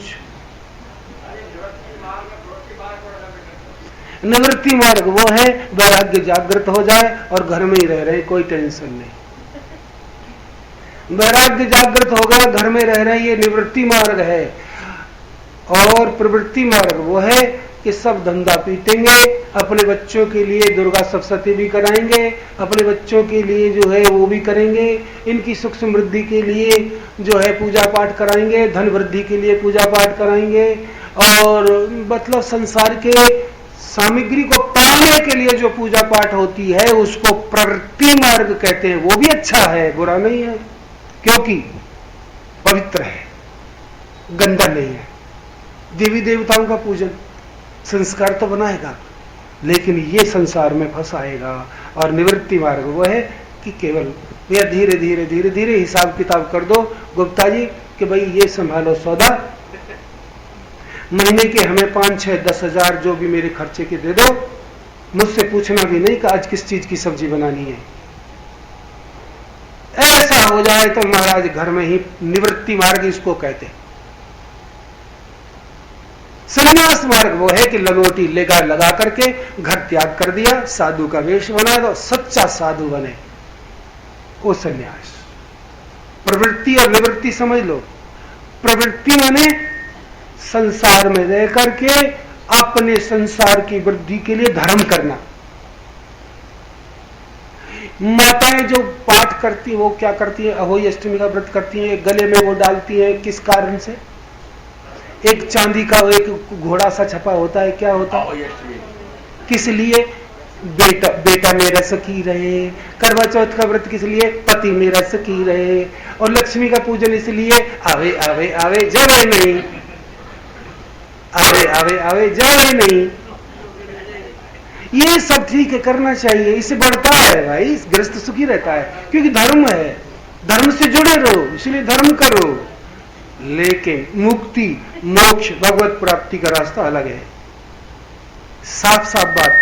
निवृत्ति मार्ग वो है, वैराग्य जागृत हो जाए और घर में ही रह रहे, कोई टेंशन नहीं। वैराग्य जागृत हो गया, घर में रह रहे, ये निवृत्ति मार्ग है। और प्रवृत्ति मार्ग वो है कि सब धंधा पीटेंगे, अपने बच्चों के लिए दुर्गा सप्तशती भी कराएंगे, अपने बच्चों के लिए जो है वो भी करेंगे, इनकी सुख समृद्धि के लिए जो है पूजा पाठ कराएंगे, धन वृद्धि के लिए पूजा पाठ कराएंगे, और मतलब संसार के सामग्री को पाने के लिए जो पूजा पाठ होती है उसको प्रवृत्ति मार्ग कहते हैं। वो भी अच्छा है, बुरा नहीं है, क्योंकि पवित्र है, गंदा नहीं है। देवी देवताओं का पूजन संस्कार तो बनाएगा, लेकिन ये संसार में फंसाएगा। और निवृत्ति मार्ग वो है कि केवल भैया धीरे धीरे धीरे धीरे हिसाब किताब कर दो गुप्ता जी कि भाई ये संभालो सौदा, महीने के हमें 5, 6, 10 हजार जो भी मेरे खर्चे के दे दो, मुझसे पूछना भी नहीं कि आज किस चीज की सब्जी बनानी है। ऐसा हो जाए तो महाराज घर में ही निवृत्ति मार्ग इसको कहते। संन्यास मार्ग वो है कि लंगोटी लेगा लगा करके घर त्याग कर दिया, साधु का वेश बना दो, सच्चा साधु बने, वो संन्यास। प्रवृत्ति और निवृत्ति समझ लो। प्रवृत्ति माने संसार में रह करके अपने संसार की वृद्धि के लिए धर्म करना। माताएं जो पाठ करती है वो क्या करती है, अहोई अष्टमी का व्रत करती है, गले में वो डालती है, किस कारण से? एक चांदी का एक घोड़ा सा छपा होता है, क्या होता है, किस लिए? बेटा मेरा सखी रहे। करवा चौथ का व्रत किस लिए? पति मेरा सखी रहे। और लक्ष्मी का पूजन इसलिए आवे आवे आवे जावे नहीं, आवे आवे आवे जावे नहीं। ये सब ठीक है, करना चाहिए, इससे बढ़ता है भाई, गृहस्थ सुखी रहता है, क्योंकि धर्म है, धर्म से जुड़े रहो, इसलिए धर्म करो। लेकिन मुक्ति मोक्ष भगवत प्राप्ति का रास्ता अलग है, साफ साफ बात।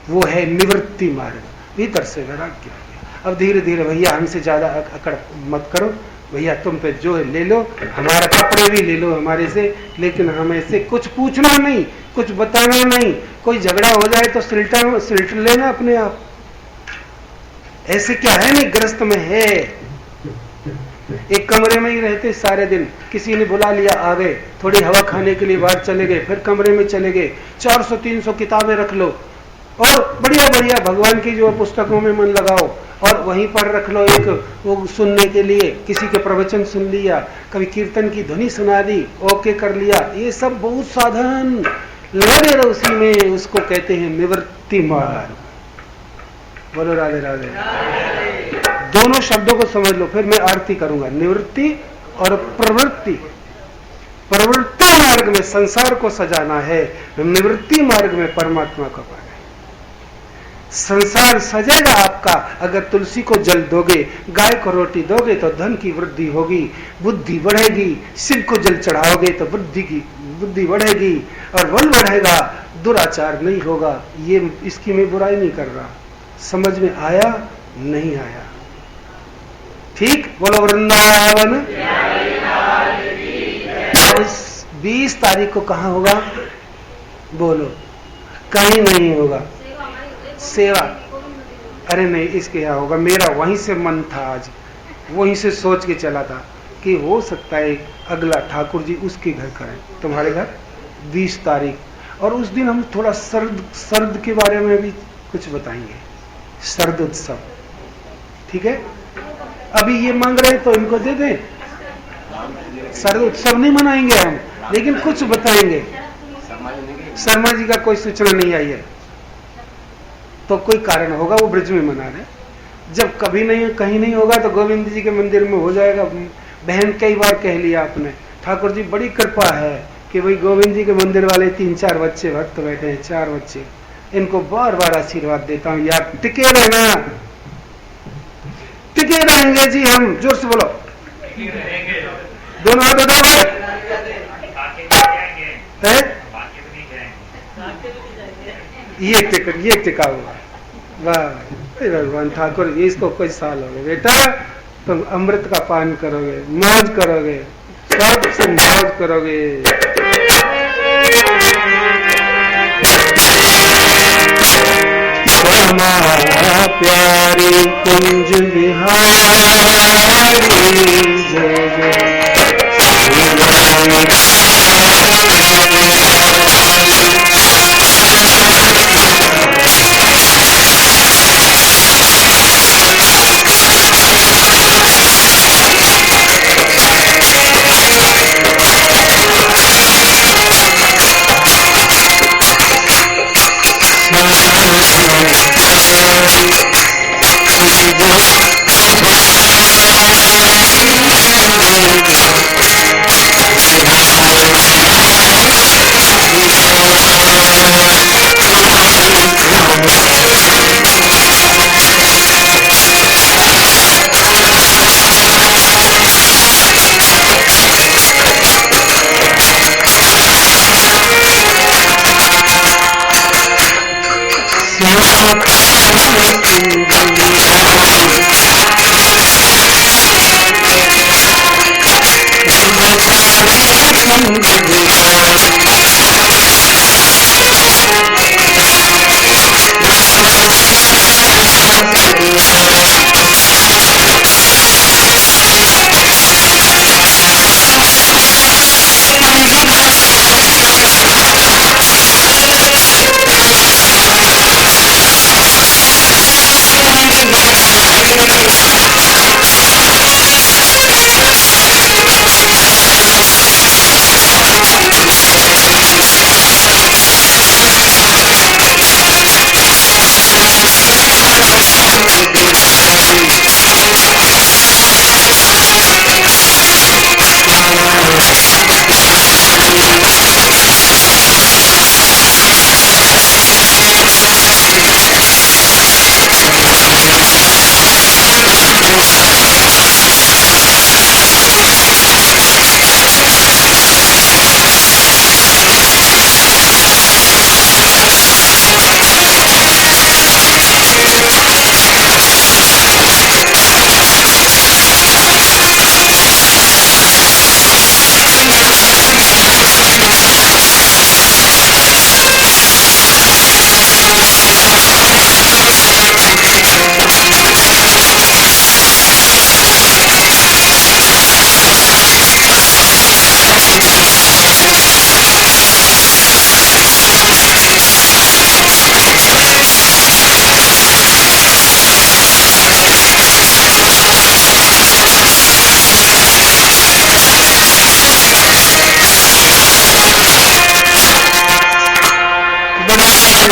वो है निवृत्ति मार्ग, भीतर से वैराग्य। अब धीरे धीरे भैया हमसे ज्यादा अकड़ मत करो, भैया तुम पे जो है ले लो, हमारा कपड़े भी ले लो हमारे से, लेकिन हमें से कुछ पूछना नहीं, कुछ बताना नहीं। कोई झगड़ा हो जाए तो सिल्ट लेना अपने आप। ऐसे क्या है, नहीं गृहस्थ में है, एक कमरे में ही रहते सारे दिन, किसी ने बुला लिया आ गए, थोड़ी हवा खाने के लिए बाहर चले गए, फिर कमरे में चले गए, 400-300 किताबें रख लो और बढ़िया बढ़िया भगवान की जो पुस्तकों में मन लगाओ और वहीं पर रख लो एक वो सुनने के लिए, किसी के प्रवचन सुन लिया, कभी कीर्तन की ध्वनि सुना दी, ओके कर लिया। ये सब बहुत साधन लगे रहो उसी में, उसको कहते हैं निवृत्ति मार्ग। बोलो राधे राधे। दोनों शब्दों को समझ लो, फिर मैं आरती करूंगा। निवृत्ति और प्रवृत्ति। प्रवृत्ति मार्ग में संसार को सजाना है, निवृत्ति मार्ग में परमात्मा को पाना है। संसार सजेगा आपका अगर तुलसी को जल दोगे, गाय को रोटी दोगे तो धन की वृद्धि होगी, बुद्धि बढ़ेगी। शिव को जल चढ़ाओगे तो बुद्धि बढ़ेगी और बल बढ़ेगा, दुराचार नहीं होगा। ये इसकी मैं बुराई नहीं कर रहा, समझ में आया नहीं आया? ठीक, बोलो वृंदावन। 20 तारीख को कहां होगा? बोलो। कहीं नहीं होगा। सेवा, अरे नहीं, इसके यहाँ होगा। मेरा वहीं से मन था, आज वहीं से सोच के चला था कि हो सकता है अगला ठाकुर जी उसके घर करें, तुम्हारे घर 20 तारीख। और उस दिन हम थोड़ा सर्द के बारे में भी कुछ बताएंगे, सर्द उत्सव। ठीक है, अभी ये मांग रहे तो इनको दे दें। सर्द उत्सव नहीं मनाएंगे हम, लेकिन कुछ बताएंगे। शर्मा जी का कोई सूचना नहीं आई है तो कोई कारण होगा, वो ब्रिज में मना रहे। जब कभी नहीं कहीं नहीं होगा तो गोविंद जी के मंदिर में हो जाएगा। बहन कई बार कह लिया आपने, ठाकुर जी बड़ी कृपा है कि भाई गोविंद जी के मंदिर वाले 3-4 बच्चे भक्त बैठे हैं, 4 बच्चे, इनको बार बार आशीर्वाद देता हूँ यार, टिके रहना। टिके रहेंगे जी हम, जोर से बोलो। दोनों हाथ उठाओ। ये टिका हुआ, वाह भगवान ठाकुर, इसको कोई साल हो गए बेटा, तुम अमृत का पान करोगे, मौज करोगे, सबसे मौज करोगे। हमारा प्यारी कुंज बिहारी जय जय।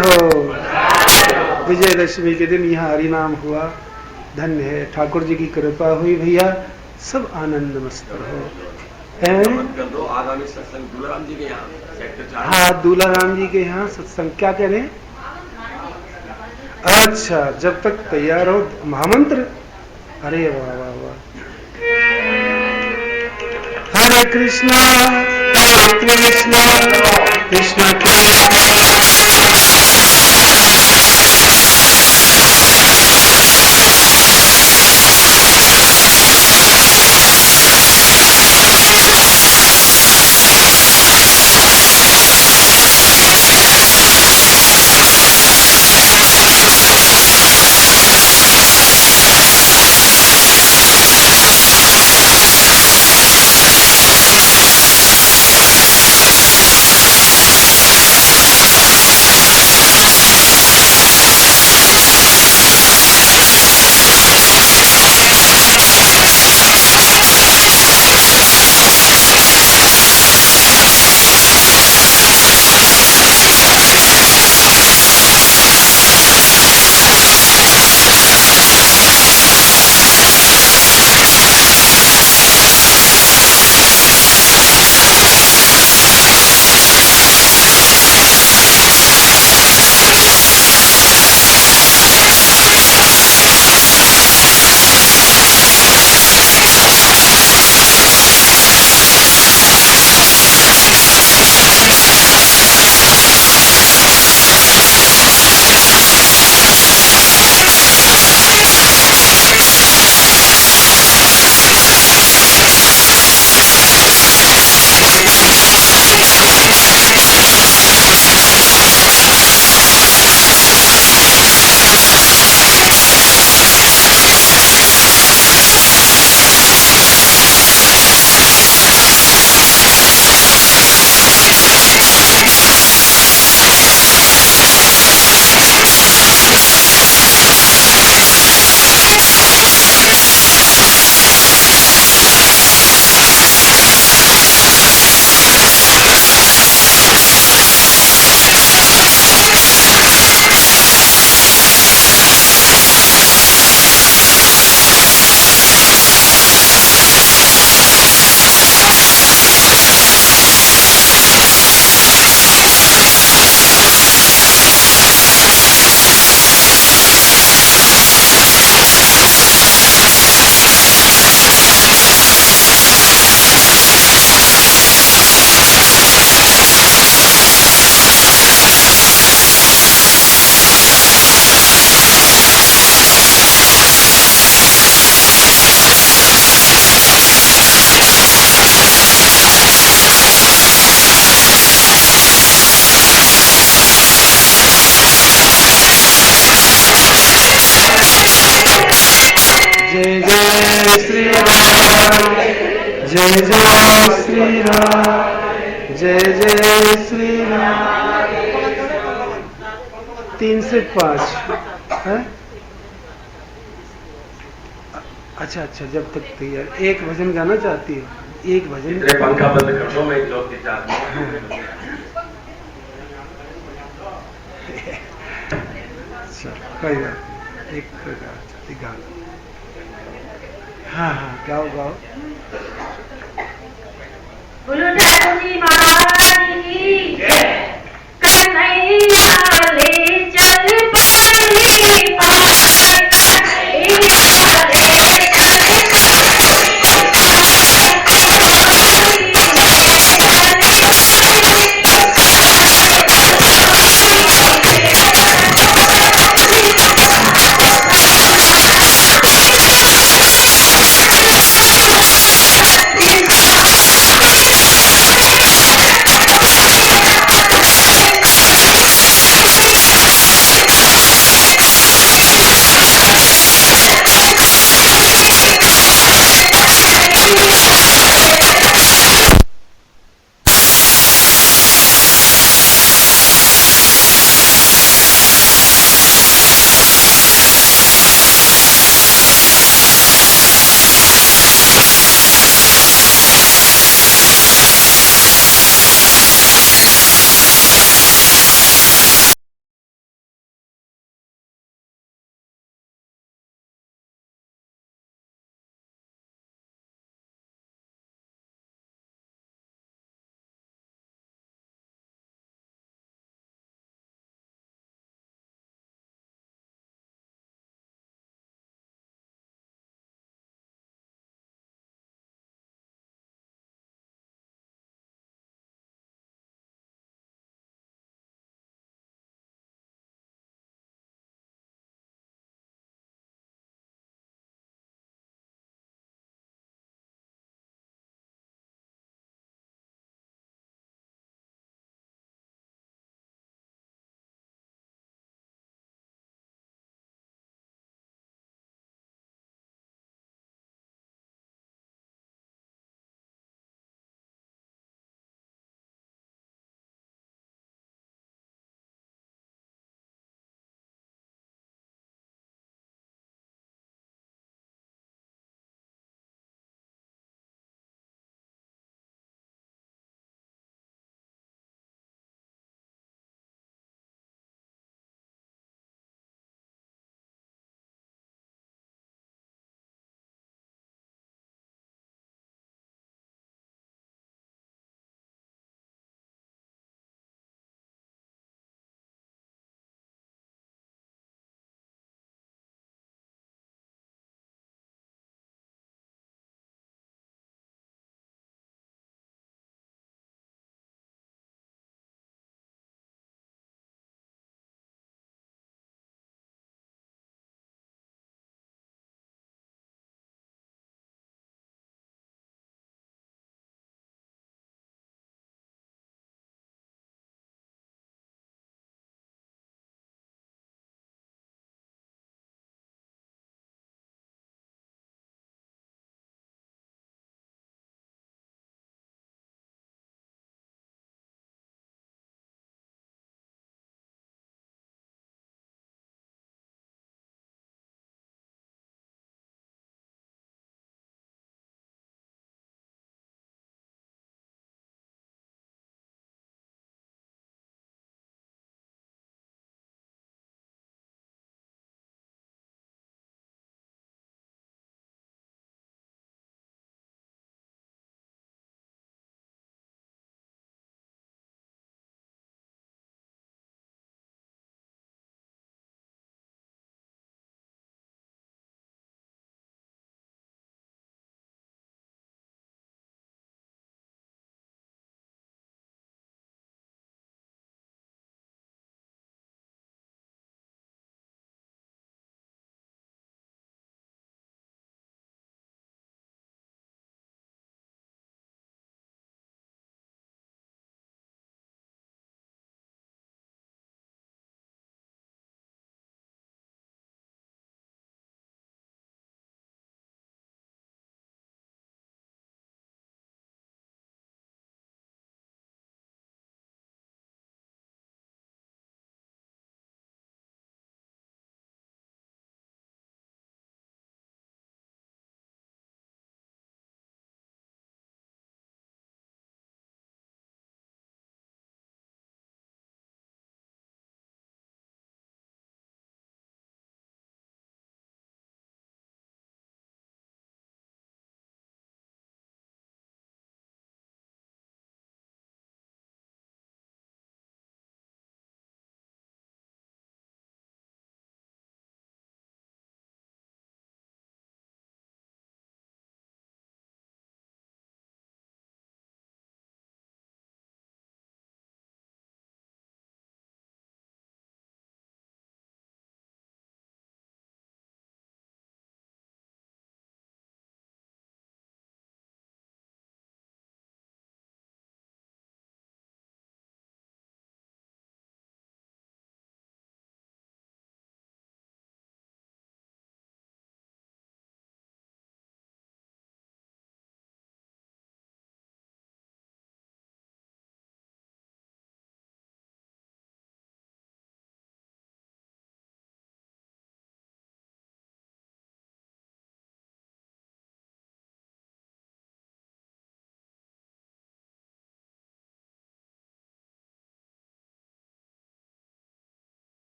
हो। विजयदशमी के दिन यहाँ हरि नाम हुआ, धन्य है, ठाकुर जी की कृपा हुई भैया, सब आनंद मस्त हो। कर दो आगामी सत्संग दूलाराम जी के यहाँ सेक्टर 4। हाँ, दूलाराम जी के यहाँ सत्संग क्या कह रहे हैं? अच्छा, जब तक तैयार हो महामंत्र। अरे वाह वाह वाह। हरे कृष्णा कृष्णा कृष्णा जय जय श्री राम, जय जय श्री राम, जय जय श्री राम। 3 से 5 है? अच्छा अच्छा, जब तक तैयार। एक भजन गाना चाहती हो? एक भजन। पंखा बंद कर दो, मैं एक लोग की चाहती हूँ। कोई बात नहीं, एक गाना। हाँ हाँ, गाओ गाओ। बोलो ठाकुर जी महाराज